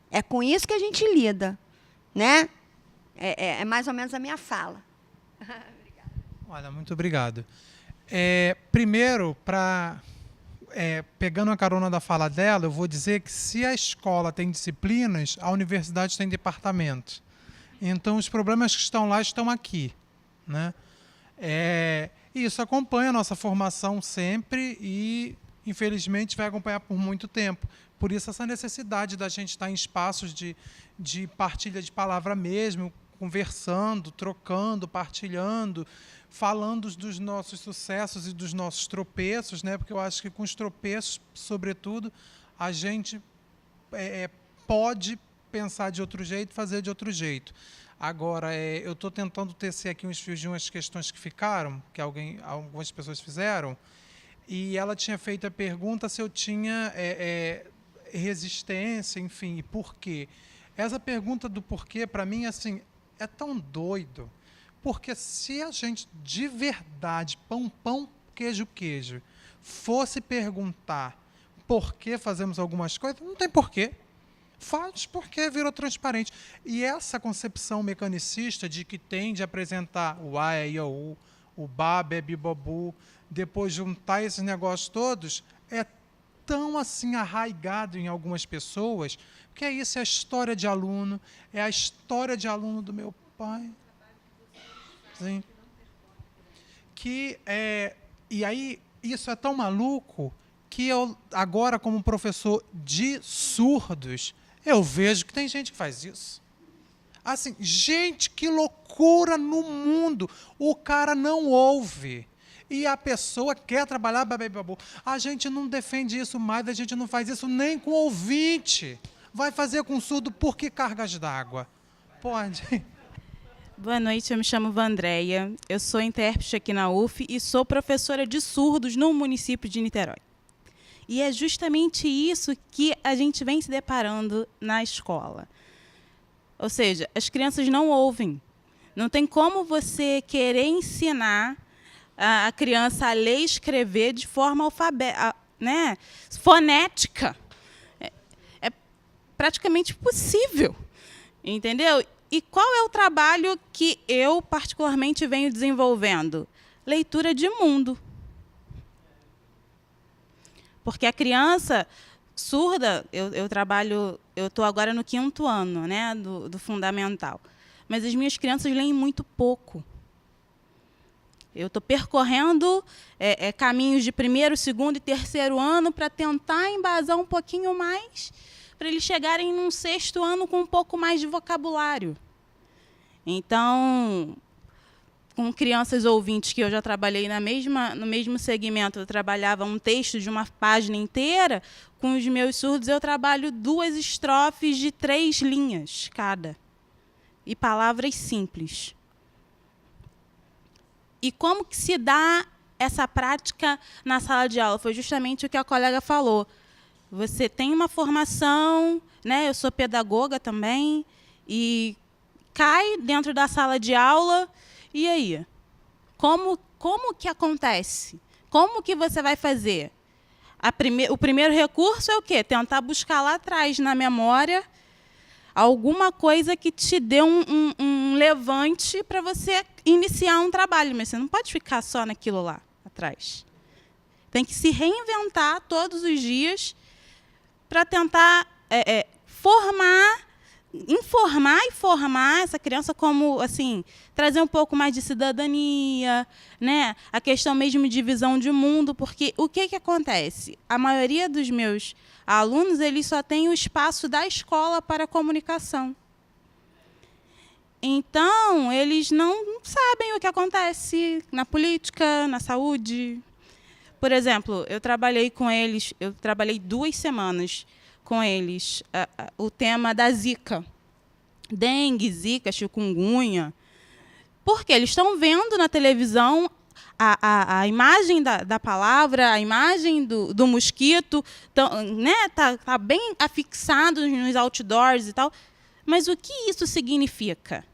É com isso que a gente lida, né? É mais ou menos a minha fala. Olha, muito obrigado. Primeiro, pegando a carona da fala dela, eu vou dizer que se a escola tem disciplinas, a universidade tem departamento. Então, os problemas que estão lá estão aqui, né? E isso acompanha a nossa formação sempre e, infelizmente, vai acompanhar por muito tempo. Por isso, essa necessidade da gente estar em espaços de partilha de palavra mesmo, conversando, trocando, partilhando, falando dos nossos sucessos e dos nossos tropeços, né? Porque eu acho que com os tropeços, sobretudo, a gente pode pensar de outro jeito, fazer de outro jeito. Agora, eu estou tentando tecer aqui uns fios de umas questões que ficaram, que algumas pessoas fizeram, e ela tinha feito a pergunta se eu tinha resistência, enfim, e por quê. Essa pergunta do porquê, para mim, assim, é tão doido, porque se a gente, de verdade, pão, queijo, fosse perguntar por que fazemos algumas coisas, não tem porquê. Faz porque virou transparente. E essa concepção mecanicista de que tem de apresentar o A, E, I, O, U, o Ba, Be, Bi, Bobu, depois juntar esses negócios todos, é tão assim arraigado em algumas pessoas, que isso é a história de aluno, é a história de aluno do meu pai. Sim. E aí, isso é tão maluco que eu, agora, como professor de surdos, eu vejo que tem gente que faz isso. Assim, gente, que loucura no mundo. O cara não ouve. E a pessoa quer trabalhar, babu. A gente não defende isso mais, a gente não faz isso nem com ouvinte. Vai fazer com surdo por que cargas d'água? Pode. Boa noite, eu me chamo Vandréia, eu sou intérprete aqui na UF e sou professora de surdos no município de Niterói. E é justamente isso que a gente vem se deparando na escola. Ou seja, as crianças não ouvem. Não tem como você querer ensinar a criança a ler e escrever de forma né, fonética. É praticamente impossível, entendeu? E qual é o trabalho que eu, particularmente, venho desenvolvendo? Leitura de mundo. Porque a criança surda, eu estou agora no 5º ano, né, do fundamental, mas as minhas crianças leem muito pouco. Eu estou percorrendo caminhos de 1º, 2º e 3º ano para tentar embasar um pouquinho mais, para eles chegarem num 6º ano com um pouco mais de vocabulário. Então, com crianças ouvintes, que eu já trabalhei no mesmo segmento, eu trabalhava um texto de uma página inteira, com os meus surdos eu trabalho 2 estrofes de 3 linhas cada. E palavras simples. E como que se dá essa prática na sala de aula? Foi justamente o que a colega falou. Você tem uma formação, né? Eu sou pedagoga também, e cai dentro da sala de aula, e aí? Como que acontece? Como que você vai fazer? O primeiro recurso é o quê? Tentar buscar lá atrás, na memória, alguma coisa que te dê um levante para você iniciar um trabalho. Mas você não pode ficar só naquilo lá atrás. Tem que se reinventar todos os dias para tentar informar e formar essa criança, como assim, trazer um pouco mais de cidadania, né? A questão mesmo de visão de mundo, porque o que acontece? A maioria dos meus alunos, eles só têm o espaço da escola para a comunicação. Então, eles não sabem o que acontece na política, na saúde. Por exemplo, eu trabalhei 2 semanas com eles o tema da Zika. Dengue, Zika, chikungunya. Porque eles estão vendo na televisão a imagem da palavra, a imagem do mosquito, né, tá bem afixado nos outdoors e tal. Mas o que isso significa?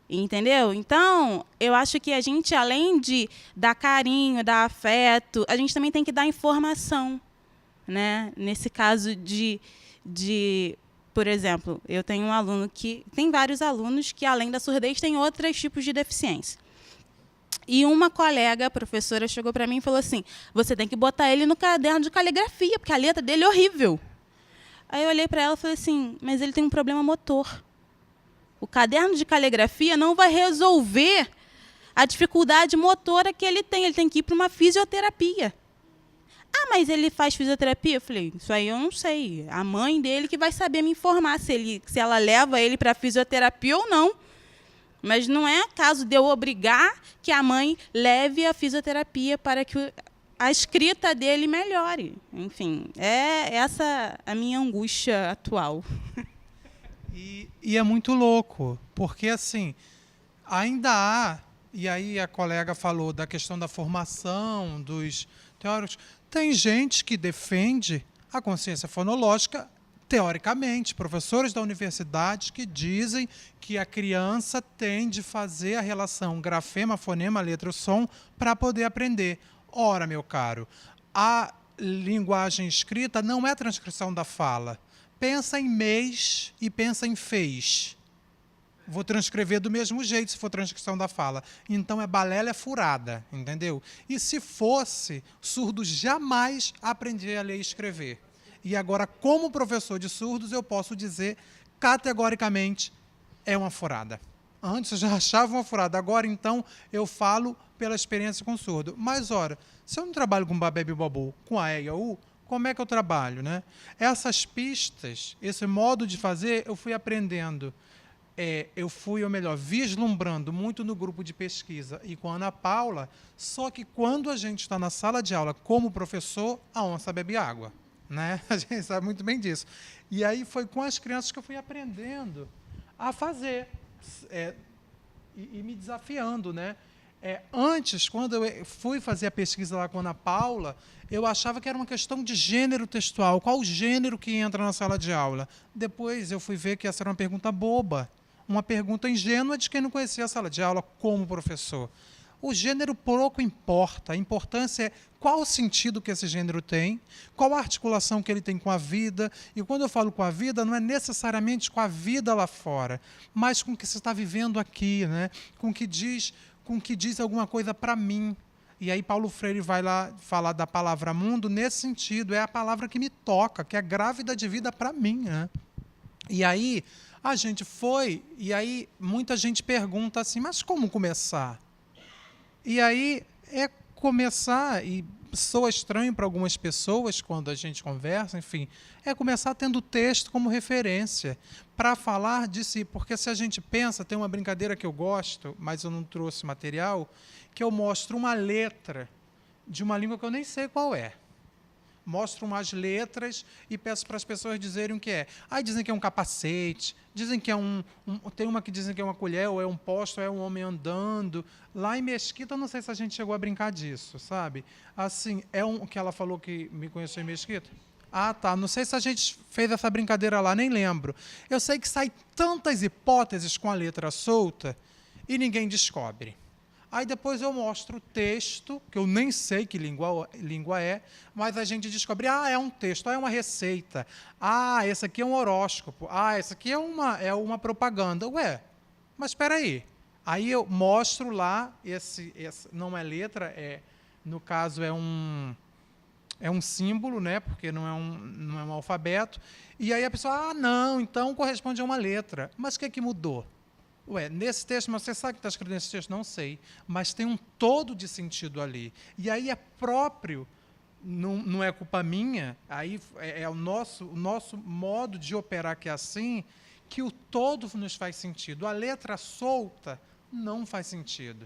Entendeu? Então, eu acho que a gente, além de dar carinho, dar afeto, a gente também tem que dar informação. Né? Nesse caso por exemplo, eu tenho um aluno tem vários alunos que, além da surdez, têm outros tipos de deficiência. E uma colega, professora, chegou para mim e falou assim: você tem que botar ele no caderno de caligrafia, porque a letra dele é horrível. Aí eu olhei para ela e falei assim: mas ele tem um problema motor. O caderno de caligrafia não vai resolver a dificuldade motora que ele tem que ir para uma fisioterapia. Ah, mas ele faz fisioterapia? Eu falei, isso aí eu não sei. A mãe dele que vai saber me informar se ela leva ele para fisioterapia ou não. Mas não é caso de eu obrigar que a mãe leve a fisioterapia para que a escrita dele melhore. Enfim, é essa a minha angústia atual. E é muito louco, porque assim, ainda há, e aí a colega falou da questão da formação dos teóricos, tem gente que defende a consciência fonológica teoricamente, professores da universidade que dizem que a criança tem de fazer a relação grafema, fonema, letra, som para poder aprender. Ora, meu caro, a linguagem escrita não é transcrição da fala. Pensa em mês e pensa em fez. Vou transcrever do mesmo jeito se for transcrição da fala. Então, é balela furada, entendeu? E se fosse, surdo jamais aprendia a ler e escrever. E agora, como professor de surdos, eu posso dizer categoricamente, é uma furada. Antes eu já achava uma furada, agora então eu falo pela experiência com surdo. Mas, ora, se eu não trabalho com babé bibobu, com a E e a U, como é que eu trabalho, né? Essas pistas, esse modo de fazer, eu fui aprendendo. Eu fui, ou melhor, vislumbrando muito no grupo de pesquisa e com a Ana Paula, só que quando a gente está na sala de aula como professor, a onça bebe água. Né? A gente sabe muito bem disso. E aí foi com as crianças que eu fui aprendendo a fazer e me desafiando. Né? Antes, quando eu fui fazer a pesquisa lá com a Ana Paula, eu achava que era uma questão de gênero textual, qual o gênero que entra na sala de aula. Depois eu fui ver que essa era uma pergunta boba, uma pergunta ingênua de quem não conhecia a sala de aula como professor. O gênero pouco importa, a importância é qual o sentido que esse gênero tem, qual a articulação que ele tem com a vida, e quando eu falo com a vida, não é necessariamente com a vida lá fora, mas com o que você está vivendo aqui, né? com o que diz alguma coisa para mim. E aí Paulo Freire vai lá falar da palavra mundo nesse sentido, é a palavra que me toca, que é grávida de vida para mim. Né? E aí a gente foi, e aí muita gente pergunta assim, mas como começar? E aí é começar, e soa estranho para algumas pessoas quando a gente conversa, enfim, é começar tendo o texto como referência para falar de si. Porque se a gente pensa, tem uma brincadeira que eu gosto, mas eu não trouxe material, que eu mostro uma letra de uma língua que eu nem sei qual é. Mostro umas letras e peço para as pessoas dizerem o que é. Aí dizem que é um capacete, dizem que é tem uma que dizem que é uma colher, ou é um poste, ou é um homem andando. Lá em Mesquita, eu não sei se a gente chegou a brincar disso, sabe? Assim, que ela falou que me conheceu em Mesquita. Ah, tá. Não sei se a gente fez essa brincadeira lá, nem lembro. Eu sei que sai tantas hipóteses com a letra solta e ninguém descobre. Aí depois eu mostro o texto, que eu nem sei que língua é, mas a gente descobre, é um texto, é uma receita, esse aqui é um horóscopo, esse aqui é uma propaganda. Ué, mas espera aí. Aí eu mostro lá, esse não é letra, no caso é um símbolo, né, porque não é um alfabeto, e aí a pessoa, não, então corresponde a uma letra. Mas o que é que mudou? Ué, nesse texto, mas você sabe o que está escrito nesse texto? Não sei. Mas tem um todo de sentido ali. E aí é próprio, não é culpa minha, aí é o nosso modo de operar que é assim, que o todo nos faz sentido. A letra solta não faz sentido.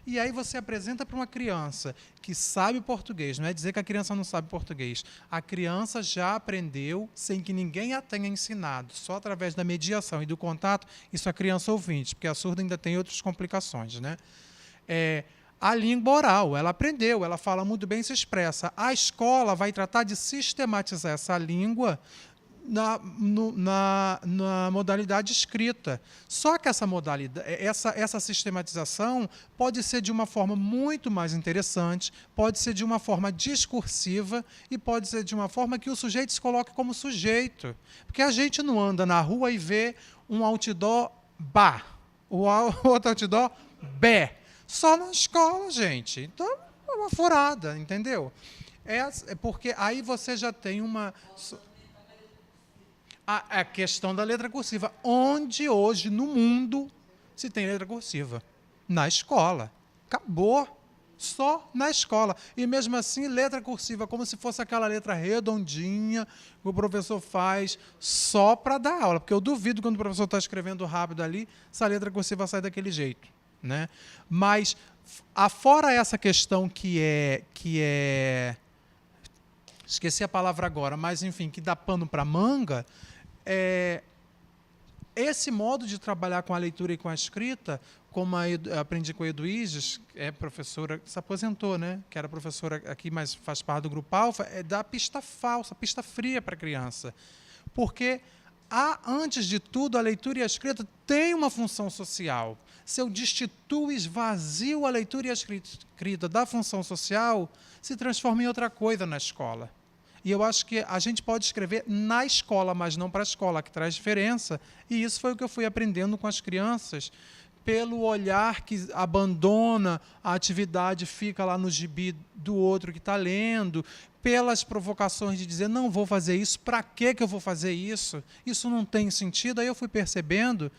E aí você apresenta para uma criança que sabe português, não é dizer que a criança não sabe português. A criança já aprendeu sem que ninguém a tenha ensinado, só através da mediação e do contato, isso a criança ouvinte, porque a surda ainda tem outras complicações, né? A língua oral, ela aprendeu, ela fala muito bem e se expressa. A escola vai tratar de sistematizar essa língua na modalidade escrita. Só que essa sistematização pode ser de uma forma muito mais interessante, pode ser de uma forma discursiva e pode ser de uma forma que o sujeito se coloque como sujeito. Porque a gente não anda na rua e vê um outdoor bá, o outro outdoor bé. Só na escola, gente. Então, é uma furada, entendeu? Porque aí você já tem uma... A questão da letra cursiva. Onde hoje no mundo se tem letra cursiva? Na escola. Acabou. Só na escola. E mesmo assim, letra cursiva, como se fosse aquela letra redondinha que o professor faz só para dar aula. Porque eu duvido quando o professor está escrevendo rápido ali, essa letra cursiva sai daquele jeito, né? Mas, afora essa questão que é... Esqueci a palavra agora, mas, enfim, que dá pano para manga... esse modo de trabalhar com a leitura e com a escrita, como aprendi com a Eduíges, professora, se aposentou, né? Que era professora aqui, mas faz parte do Grupo Alfa, dá pista falsa, pista fria para a criança. Porque, antes de tudo, a leitura e a escrita têm uma função social. Se eu destituo, esvazio a leitura e a escrita da função social, se transforma em outra coisa na escola. E eu acho que a gente pode escrever na escola, mas não para a escola, que traz diferença. E isso foi o que eu fui aprendendo com as crianças, pelo olhar que abandona a atividade, fica lá no gibi do outro que está lendo, pelas provocações de dizer, não vou fazer isso, para que eu vou fazer isso? Isso não tem sentido. Aí eu fui percebendo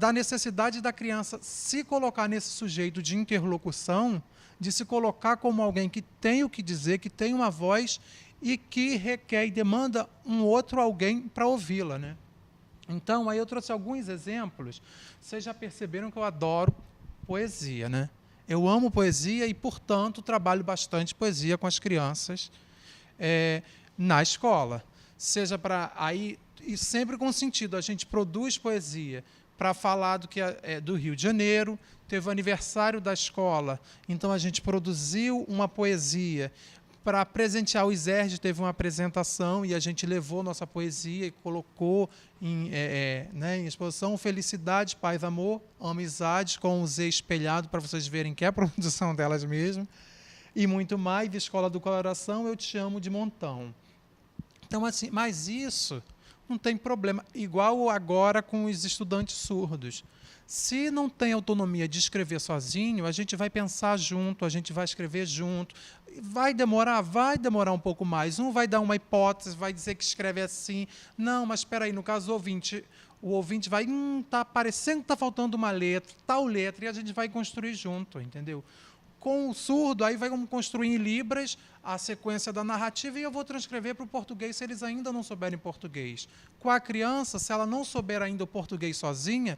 da necessidade da criança se colocar nesse sujeito de interlocução, de se colocar como alguém que tem o que dizer, que tem uma voz e que requer e demanda um outro alguém para ouvi-la, né? Então, aí eu trouxe alguns exemplos. Vocês já perceberam que eu adoro poesia, né? Eu amo poesia e, portanto, trabalho bastante poesia com as crianças na escola. Seja para... aí e sempre com sentido, a gente produz poesia para falar do Rio de Janeiro, teve o aniversário da escola, então a gente produziu uma poesia. Para presentear o ISERD, teve uma apresentação e a gente levou nossa poesia e colocou em exposição Felicidade, Paz, Amor, Amizade, com o Z espelhado, para vocês verem que é a produção delas mesmo. E muito mais, de Escola do Coração, Eu Te Amo de montão. Então, assim, mas isso não tem problema. Igual agora com os estudantes surdos. Se não tem autonomia de escrever sozinho, a gente vai pensar junto, a gente vai escrever junto. Vai demorar um pouco mais. Um vai dar uma hipótese, vai dizer que escreve assim. Não, mas espera aí, no caso do ouvinte, o ouvinte vai, está parecendo que está faltando uma letra, tal letra, e a gente vai construir junto, entendeu? com o surdo, aí vamos construir em libras a sequência da narrativa e eu vou transcrever para o português se eles ainda não souberem português. Com a criança, se ela não souber ainda o português sozinha,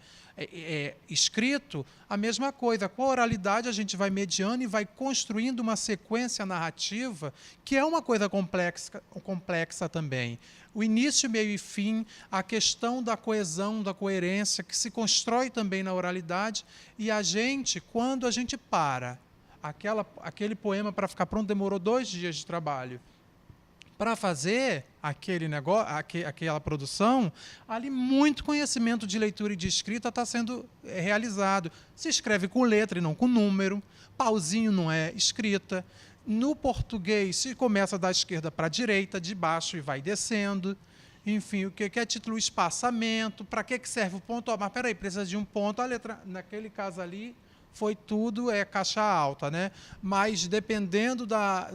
escrito, a mesma coisa. Com a oralidade, a gente vai mediando e vai construindo uma sequência narrativa, que é uma coisa complexa também. O início, meio e fim, a questão da coesão, da coerência, que se constrói também na oralidade, e a gente, quando a gente para, aquele poema para ficar pronto demorou 2 dias de trabalho. Para fazer aquele negócio, aquela produção, ali muito conhecimento de leitura e de escrita está sendo realizado. Se escreve com letra e não com número, pauzinho não é escrita. No português, se começa da esquerda para a direita, de baixo e vai descendo. Enfim, o que é título? Espaçamento. Para que serve o ponto? Mas peraí, precisa de um ponto. A letra, naquele caso ali, foi tudo caixa alta, né? Mas dependendo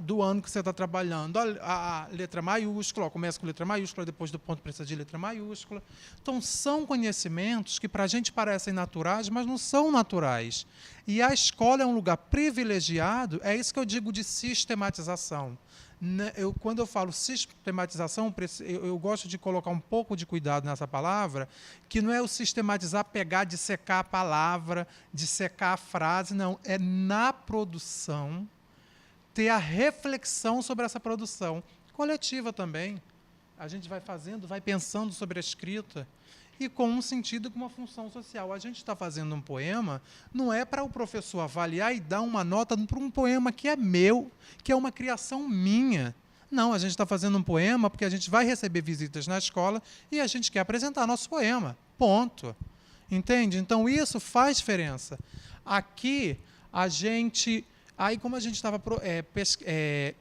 do ano que você está trabalhando, a letra maiúscula, começa com letra maiúscula, depois do ponto precisa de letra maiúscula. Então, são conhecimentos que para a gente parecem naturais, mas não são naturais. E a escola é um lugar privilegiado, é isso que eu digo de sistematização. Quando eu falo sistematização, eu gosto de colocar um pouco de cuidado nessa palavra, que não é o sistematizar, pegar, dissecar a palavra, dissecar a frase, não. É na produção, ter a reflexão sobre essa produção. Coletiva também. A gente vai fazendo, vai pensando sobre a escrita, e com um sentido, com uma função social. A gente está fazendo um poema, não é para o professor avaliar e dar uma nota para um poema que é meu, que é uma criação minha. Não, a gente está fazendo um poema porque a gente vai receber visitas na escola e a gente quer apresentar nosso poema. Ponto. Entende? Então, isso faz diferença. Aqui, a gente... Aí, como a gente estava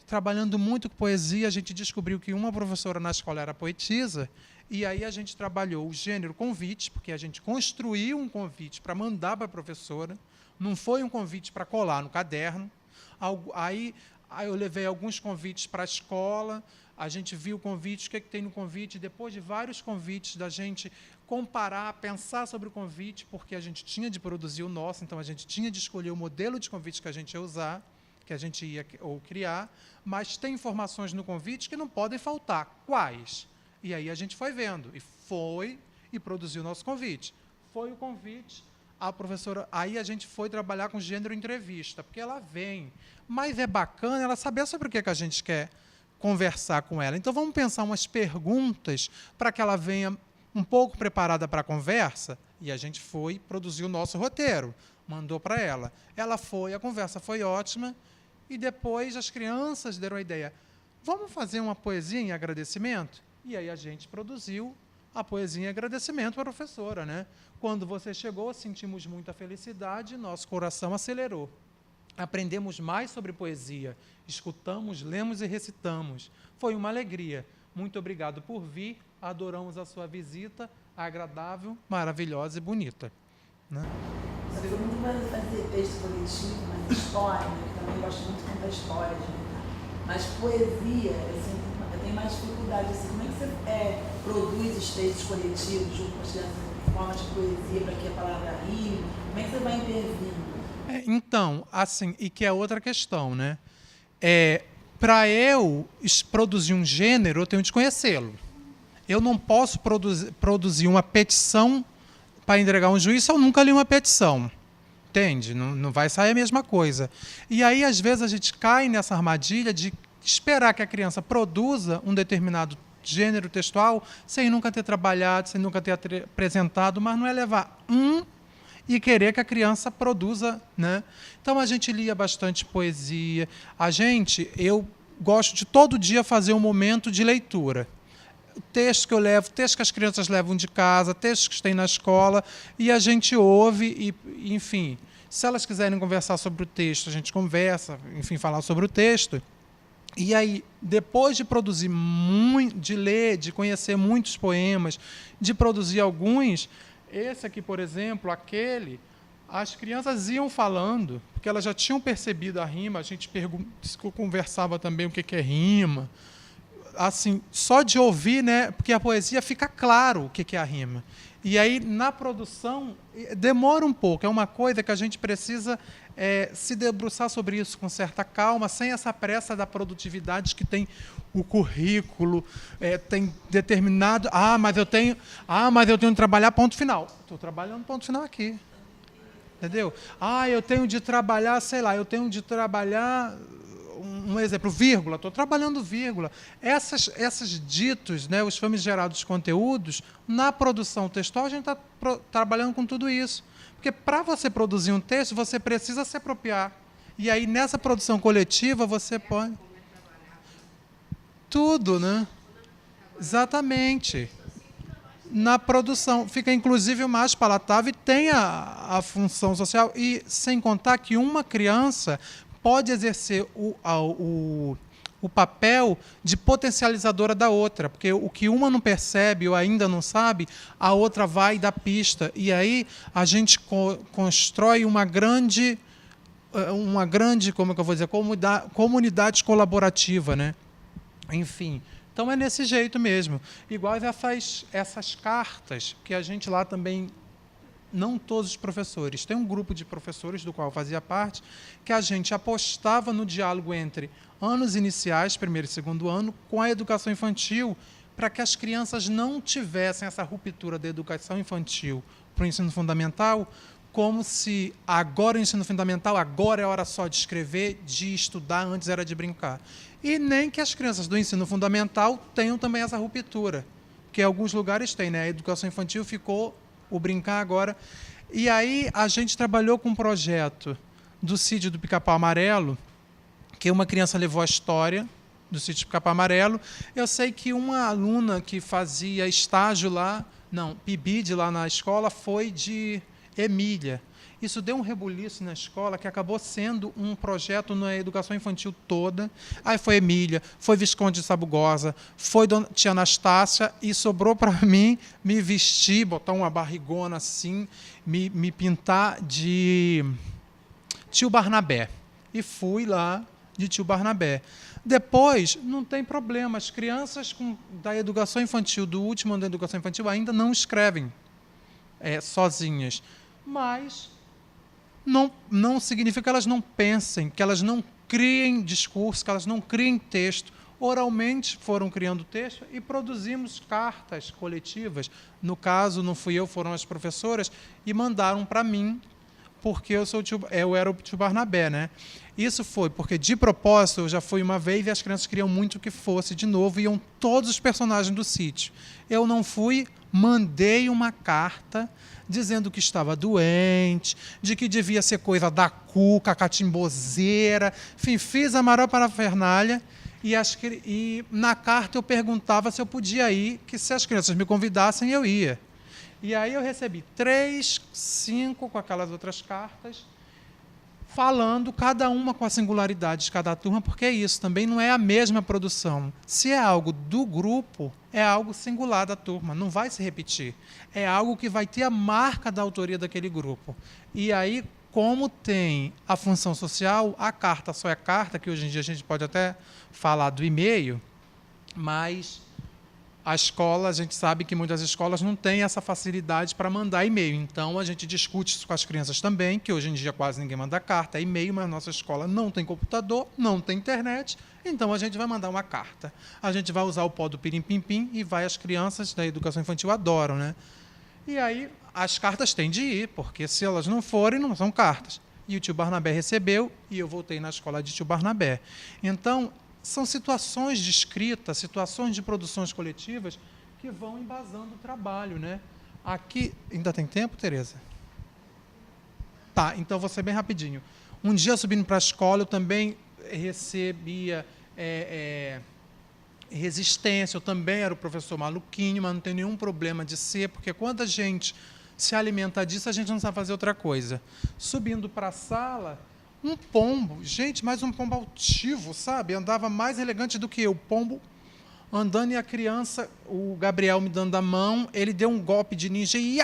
trabalhando muito com poesia, a gente descobriu que uma professora na escola era poetisa, e aí a gente trabalhou o gênero convite, porque a gente construiu um convite para mandar para a professora, não foi um convite para colar no caderno. Aí eu levei alguns convites para a escola, a gente viu o convite, o que tem no convite, depois de vários convites da gente comparar, pensar sobre o convite, porque a gente tinha de produzir o nosso, então a gente tinha de escolher o modelo de convite que a gente ia usar, que a gente ia criar, mas tem informações no convite que não podem faltar. Quais? E aí a gente foi vendo, e produziu o nosso convite. Foi o convite, a professora... Aí a gente foi trabalhar com gênero entrevista, porque ela vem, mas é bacana ela saber sobre o que a gente quer conversar com ela. Então, vamos pensar umas perguntas para que ela venha um pouco preparada para a conversa, e a gente foi produzir o nosso roteiro, mandou para ela. Ela foi, a conversa foi ótima, e depois as crianças deram a ideia, vamos fazer uma poesia em agradecimento? E aí a gente produziu a poesia em agradecimento para a professora, né? Quando você chegou, sentimos muita felicidade, nosso coração acelerou. Aprendemos mais sobre poesia, escutamos, lemos e recitamos. Foi uma alegria. Muito obrigado por vir, adoramos a sua visita, agradável, maravilhosa e bonita. Né? Sabe, eu muito mais fazer texto coletivo, mas história, eu também gosto muito de contar histórias, né? Mas poesia, eu tenho mais dificuldade. Assim, como é que você produz os textos coletivos junto com as crianças, formas de poesia, para que a palavra rime? Como é que você vai intervindo? Então, assim, e que é outra questão, né? Para eu produzir um gênero, eu tenho de conhecê-lo. Eu não posso produzir uma petição para entregar um juiz se eu nunca li uma petição. Entende? Não vai sair a mesma coisa. E aí, às vezes, a gente cai nessa armadilha de esperar que a criança produza um determinado gênero textual sem nunca ter trabalhado, sem nunca ter apresentado, mas não é levar e querer que a criança produza, né? Então, a gente lia bastante poesia. Eu gosto de todo dia fazer um momento de leitura. Texto que eu levo, texto que as crianças levam de casa, textos que tem na escola, e a gente ouve, e, enfim, se elas quiserem conversar sobre o texto, a gente conversa, enfim, falar sobre o texto. E aí, depois de produzir de ler, de conhecer muitos poemas, de produzir alguns, esse aqui, por exemplo, as crianças iam falando, porque elas já tinham percebido a rima, a gente conversava também o que é rima. Assim, só de ouvir, né, porque a poesia fica claro o que é a rima. E aí, na produção, demora um pouco, é uma coisa que a gente precisa se debruçar sobre isso com certa calma, sem essa pressa da produtividade que tem o currículo, tem determinado... mas eu tenho que trabalhar ponto final. Estou trabalhando ponto final aqui. Entendeu? Eu tenho de trabalhar, um exemplo, vírgula, estou trabalhando vírgula. Esses ditos, né, os famigerados conteúdos, na produção textual, a gente está trabalhando com tudo isso. Porque para você produzir um texto, você precisa se apropriar. E aí, nessa produção coletiva, você pode... Tudo, né? Exatamente. Na produção. Fica, inclusive, mais palatável e tem a função social. E sem contar que uma criança pode exercer o papel de potencializadora da outra, porque o que uma não percebe ou ainda não sabe, a outra vai dar pista. E aí a gente constrói uma grande, como é que eu vou dizer, comunidade colaborativa, né? Enfim, então é nesse jeito mesmo. Igual essas cartas, que a gente lá também... Não todos os professores. Tem um grupo de professores, do qual eu fazia parte, que a gente apostava no diálogo entre anos iniciais, primeiro e segundo ano, com a educação infantil, para que as crianças não tivessem essa ruptura da educação infantil para o ensino fundamental, como se agora o ensino fundamental, agora é hora só de escrever, de estudar, antes era de brincar. E nem que as crianças do ensino fundamental tenham também essa ruptura, que em alguns lugares tem, né? A educação infantil ficou... o brincar agora. E aí a gente trabalhou com um projeto do Sítio do Pica-Pau Amarelo, que uma criança levou a história do Sítio do Pica-Pau Amarelo. Eu sei que uma aluna que fazia estágio lá, PIBID lá na escola, foi de Emília. Isso deu um rebuliço na escola que acabou sendo um projeto na educação infantil toda. Aí foi Emília, foi Visconde de Sabugosa, foi tia Anastácia, e sobrou para mim me vestir, botar uma barrigona assim, me pintar de tio Barnabé. E fui lá de tio Barnabé. Depois, não tem problema, as crianças da educação infantil, do último ano da educação infantil, ainda não escrevem sozinhas. Mas... Não significa que elas não pensem, que elas não criem discurso, que elas não criem texto. Oralmente foram criando texto e produzimos cartas coletivas. No caso, não fui eu, foram as professoras, e mandaram para mim, porque eu era o tio Barnabé, né? Isso foi porque, de propósito, eu já fui uma vez e as crianças queriam muito que fosse de novo, iam todos os personagens do sítio. Eu não fui, mandei uma carta dizendo que estava doente, de que devia ser coisa da cuca, catimbozeira, enfim, fiz a maior parafernália, e na carta eu perguntava se eu podia ir, que se as crianças me convidassem, eu ia. E aí eu recebi 3, 5 com aquelas outras cartas, falando cada uma com a singularidade de cada turma, porque é isso, também não é a mesma produção. Se é algo do grupo, é algo singular da turma, não vai se repetir. É algo que vai ter a marca da autoria daquele grupo. E aí, como tem a função social, a carta só é carta, que hoje em dia a gente pode até falar do e-mail, mas a escola, a gente sabe que muitas escolas não têm essa facilidade para mandar e-mail. Então, a gente discute isso com as crianças também, que hoje em dia quase ninguém manda carta, é e-mail, mas a nossa escola não tem computador, não tem internet, então a gente vai mandar uma carta. A gente vai usar o pó do pirim-pim-pim e as crianças da educação infantil adoram, né? E aí, as cartas têm de ir, porque se elas não forem, não são cartas. E o tio Barnabé recebeu, e eu voltei na escola de tio Barnabé. Então, são situações de escrita, situações de produções coletivas que vão embasando o trabalho, né? Aqui, ainda tem tempo, Tereza? Tá, então vou ser bem rapidinho. Um dia, subindo para a escola, eu também recebia resistência, eu também era o professor maluquinho, mas não tem nenhum problema de ser, porque quando a gente se alimenta disso, a gente não sabe fazer outra coisa. Subindo para a sala... Um pombo, gente, mais um pombo altivo, sabe? Andava mais elegante do que eu. Pombo andando e a criança, o Gabriel me dando a mão, ele deu um golpe de ninja e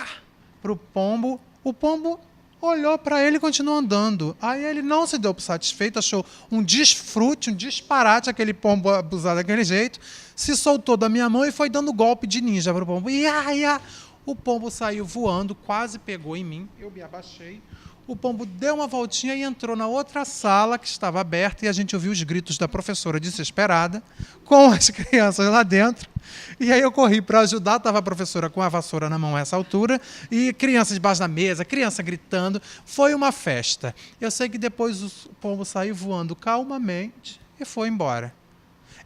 para o pombo. O pombo olhou para ele e continuou andando. Aí ele não se deu por satisfeito, achou um desfrute, um disparate aquele pombo abusar daquele jeito, se soltou da minha mão e foi dando golpe de ninja para o pombo. O pombo saiu voando, quase pegou em mim, eu me abaixei. O pombo deu uma voltinha e entrou na outra sala que estava aberta e a gente ouviu os gritos da professora desesperada, com as crianças lá dentro. E aí eu corri para ajudar, estava a professora com a vassoura na mão a essa altura, e crianças debaixo da mesa, criança gritando. Foi uma festa. Eu sei que depois o pombo saiu voando calmamente e foi embora.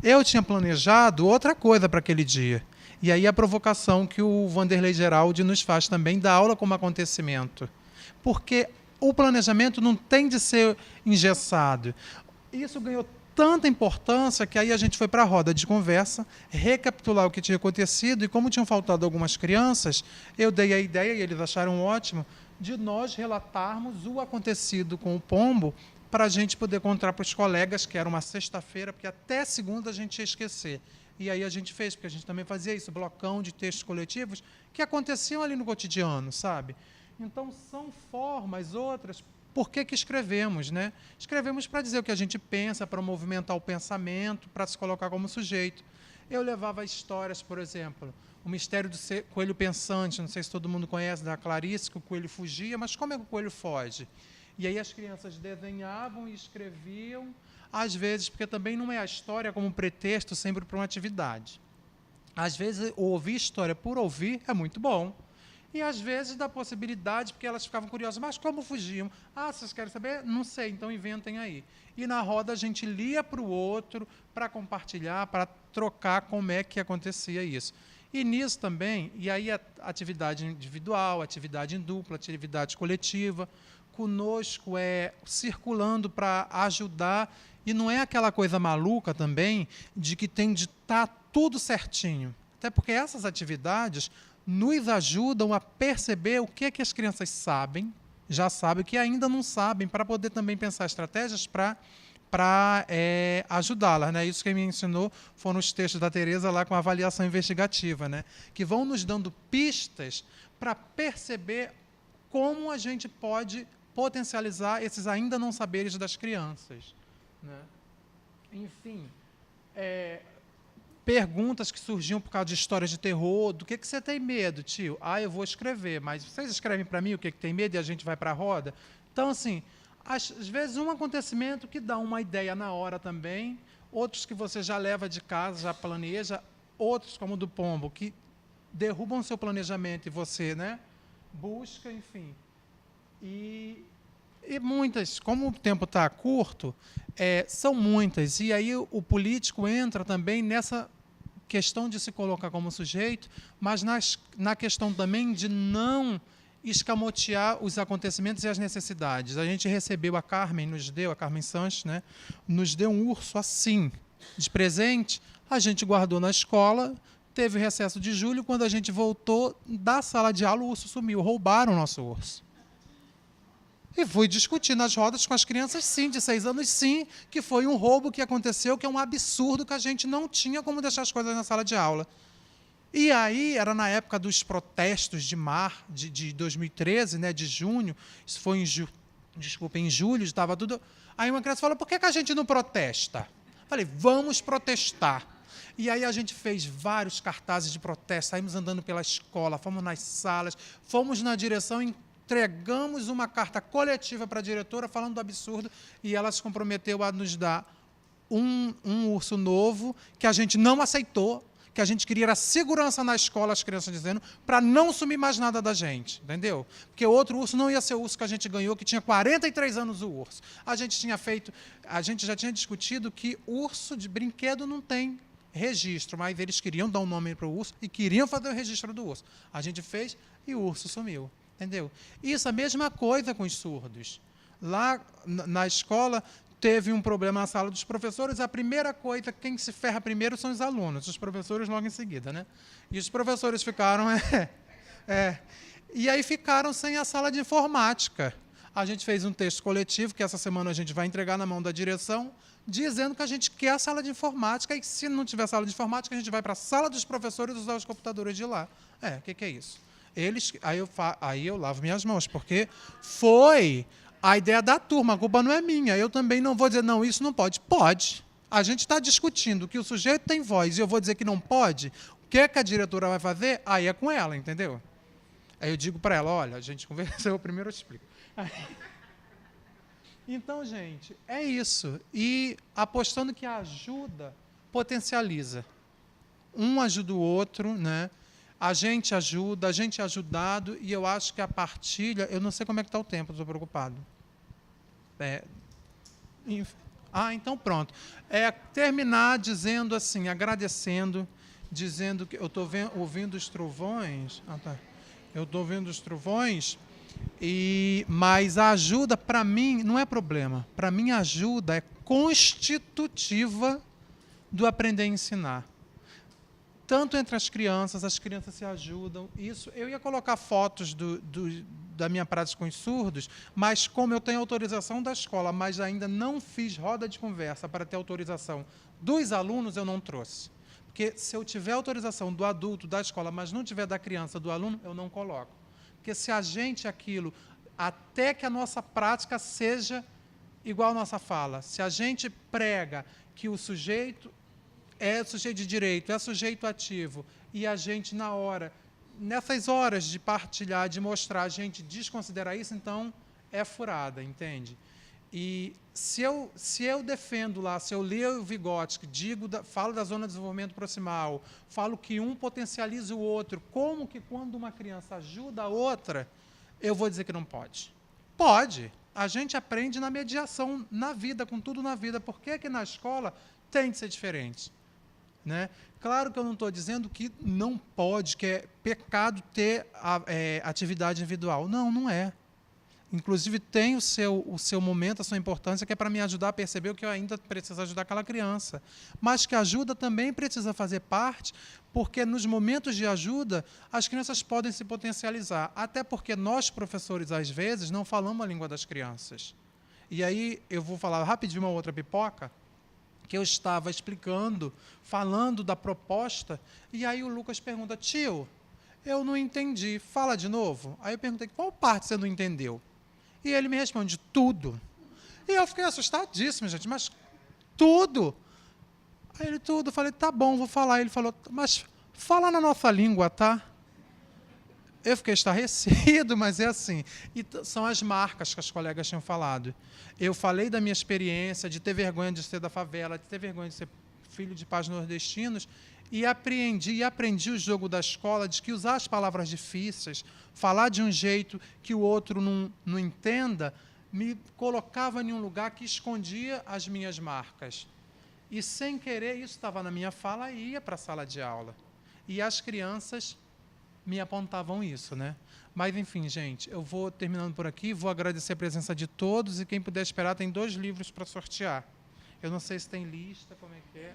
Eu tinha planejado outra coisa para aquele dia. E aí a provocação que o Vanderlei Geraldi nos faz também da aula como acontecimento. Porque o planejamento não tem de ser engessado. Isso ganhou tanta importância que aí a gente foi para a roda de conversa, recapitular o que tinha acontecido, e como tinham faltado algumas crianças, eu dei a ideia, e eles acharam ótimo, de nós relatarmos o acontecido com o pombo para a gente poder contar para os colegas, que era uma sexta-feira, porque até segunda a gente ia esquecer. E aí a gente fez, porque a gente também fazia isso, blocão de textos coletivos que aconteciam ali no cotidiano, sabe? Então, são formas, outras. Por que escrevemos, né? Escrevemos para dizer o que a gente pensa, para movimentar o pensamento, para se colocar como sujeito. Eu levava histórias, por exemplo, o mistério do coelho pensante, não sei se todo mundo conhece, da Clarice, que o coelho fugia, mas como é que o coelho foge? E aí as crianças desenhavam e escreviam, às vezes, porque também não é a história como pretexto sempre para uma atividade. Às vezes, ouvir história por ouvir é muito bom. E, às vezes, dá possibilidade, porque elas ficavam curiosas. Mas como fugiam? Ah, vocês querem saber? Não sei, então inventem aí. E, na roda, a gente lia para o outro, para compartilhar, para trocar como é que acontecia isso. E nisso também, e aí a atividade individual, atividade em dupla, atividade coletiva, conosco circulando para ajudar. E não é aquela coisa maluca também de que tem de estar tudo certinho. Até porque essas atividades nos ajudam a perceber o que é que as crianças sabem, já sabem, o que ainda não sabem, para poder também pensar estratégias para ajudá-las, né? Isso que me ensinou foram os textos da Tereza lá com a avaliação investigativa, né? Que vão nos dando pistas para perceber como a gente pode potencializar esses ainda não saberes das crianças, né? Enfim, perguntas que surgiam por causa de histórias de terror. Do que você tem medo, tio? Ah, eu vou escrever, mas vocês escrevem para mim o que tem medo e a gente vai para a roda? Então, assim, às vezes um acontecimento que dá uma ideia na hora também, outros que você já leva de casa, já planeja, outros, como o do pombo, que derrubam o seu planejamento e você, né, busca, enfim. E muitas, como o tempo está curto, são muitas. E aí o político entra também nessa questão de se colocar como sujeito, mas na questão também de não escamotear os acontecimentos e as necessidades. A gente recebeu a Carmen Sanches, né, nos deu um urso assim, de presente, a gente guardou na escola, teve recesso de julho, quando a gente voltou da sala de aula, o urso sumiu, roubaram o nosso urso. E fui discutir nas rodas com as crianças, sim, de 6 anos, sim, que foi um roubo que aconteceu, que é um absurdo, que a gente não tinha como deixar as coisas na sala de aula. E aí, era na época dos protestos de 2013, né, de junho, isso foi em julho, estava tudo... Aí uma criança falou, por que a gente não protesta? Falei, vamos protestar. E aí a gente fez vários cartazes de protesto, saímos andando pela escola, fomos nas salas, fomos na direção, entregamos uma carta coletiva para a diretora falando do absurdo, e ela se comprometeu a nos dar um urso novo, que a gente não aceitou, que a gente queria a segurança na escola, as crianças dizendo, para não sumir mais nada da gente, entendeu? Porque outro urso não ia ser o urso que a gente ganhou, que tinha 43 anos o urso. A gente já tinha discutido que urso de brinquedo não tem registro, mas eles queriam dar um nome para o urso e queriam fazer o registro do urso. A gente fez e o urso sumiu. Entendeu? Isso, a mesma coisa com os surdos. Lá na escola, teve um problema na sala dos professores. A primeira coisa, quem se ferra primeiro são os alunos, os professores logo em seguida, né? E os professores ficaram... E aí ficaram sem a sala de informática. A gente fez um texto coletivo, que essa semana a gente vai entregar na mão da direção, dizendo que a gente quer a sala de informática, e se não tiver sala de informática, a gente vai para a sala dos professores usar os computadores de lá. O que é isso? Aí eu lavo minhas mãos, porque foi a ideia da turma, a culpa não é minha. Eu também não vou dizer, não, isso não pode. Pode. A gente está discutindo que o sujeito tem voz e eu vou dizer que não pode. O que a diretora vai fazer? Aí é com ela, entendeu? Aí eu digo para ela, olha, a gente conversou, eu primeiro explico. Então, gente, é isso. E apostando que a ajuda potencializa. Um ajuda o outro, né? A gente ajuda, a gente é ajudado, e eu acho que a partilha... Eu não sei como é que está o tempo, estou preocupado. Então pronto. Terminar dizendo assim, agradecendo, dizendo que eu estou ouvindo os trovões. Eu estou ouvindo os trovões, mas a ajuda, para mim, não é problema. Para mim, a ajuda é constitutiva do aprender a ensinar. Tanto entre as crianças se ajudam. Isso, eu ia colocar fotos da minha prática com os surdos, mas como eu tenho autorização da escola, mas ainda não fiz roda de conversa para ter autorização dos alunos, eu não trouxe. Porque se eu tiver autorização do adulto, da escola, mas não tiver da criança, do aluno, eu não coloco. Porque se a gente aquilo, até que a nossa prática seja igual à nossa fala, se a gente prega que o sujeito é sujeito de direito, é sujeito ativo, e a gente, na hora, nessas horas de partilhar, de mostrar, a gente desconsidera isso, então é furada, entende? E se eu defendo lá, se eu leio o Vygotsky, falo da zona de desenvolvimento proximal, falo que um potencializa o outro, como que quando uma criança ajuda a outra, eu vou dizer que não pode? Pode. A gente aprende na mediação, na vida, com tudo na vida. Por que que na escola tem de ser diferente? Né? Claro que eu não estou dizendo que não pode, que é pecado ter atividade individual. Não, não é. Inclusive, tem o seu momento, a sua importância, que é para me ajudar a perceber o que eu ainda preciso ajudar aquela criança. Mas que a ajuda também precisa fazer parte, porque nos momentos de ajuda, as crianças podem se potencializar. Até porque nós, professores, às vezes, não falamos a língua das crianças. E aí, eu vou falar rapidinho uma outra pipoca, que eu estava explicando, falando da proposta, e aí o Lucas pergunta, tio, eu não entendi, fala de novo? Aí eu perguntei, qual parte você não entendeu? E ele me responde, tudo. E eu fiquei assustadíssimo, gente, mas tudo? Aí ele, tudo. Eu falei, tá bom, vou falar. Ele falou, mas fala na nossa língua, tá? Eu fiquei estarrecido, mas é assim. E são as marcas que as colegas tinham falado. Eu falei da minha experiência de ter vergonha de ser da favela, de ter vergonha de ser filho de pais nordestinos, e aprendi o jogo da escola de que usar as palavras difíceis, falar de um jeito que o outro não entenda, me colocava em um lugar que escondia as minhas marcas. E, sem querer, isso estava na minha fala e ia para a sala de aula. E as crianças me apontavam isso, né? Mas, enfim, gente, eu vou terminando por aqui, vou agradecer a presença de todos, e quem puder esperar, tem 2 livros para sortear. Eu não sei se tem lista, como é que é.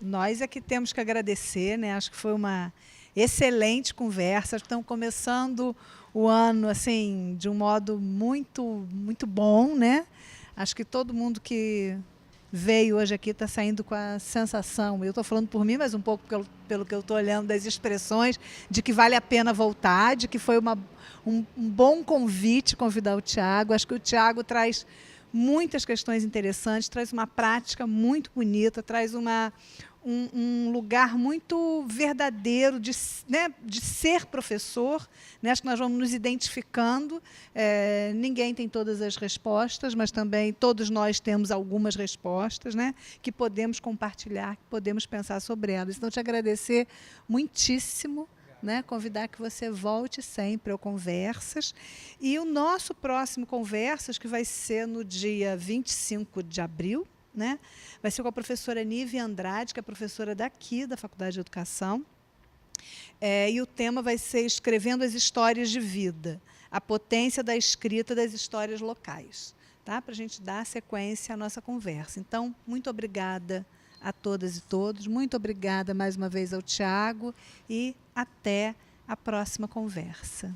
Nós é que temos que agradecer, né? Acho que foi uma excelente conversa. Estamos começando o ano assim de um modo muito, muito bom, né? Acho que todo mundo que veio hoje aqui está saindo com a sensação, eu estou falando por mim, mas um pouco pelo que eu estou olhando das expressões, de que vale a pena voltar, de que foi um bom convite convidar o Tiago. Acho que o Tiago traz muitas questões interessantes, traz uma prática muito bonita, traz um lugar muito verdadeiro de ser professor, né? Acho que nós vamos nos identificando. Ninguém tem todas as respostas, mas também todos nós temos algumas respostas, né? Que podemos compartilhar, que podemos pensar sobre elas. Então, te agradecer muitíssimo, né? Convidar que você volte sempre ao Conversas. E o nosso próximo Conversas, que vai ser no dia 25 de abril, né? Vai ser com a professora Nívia Andrade, que é professora daqui da Faculdade de Educação. E o tema vai ser Escrevendo as Histórias de Vida, a potência da escrita das histórias locais, tá? Para a gente dar sequência à nossa conversa. Então, muito obrigada a todas e todos, muito obrigada mais uma vez ao Tiago, e até a próxima conversa.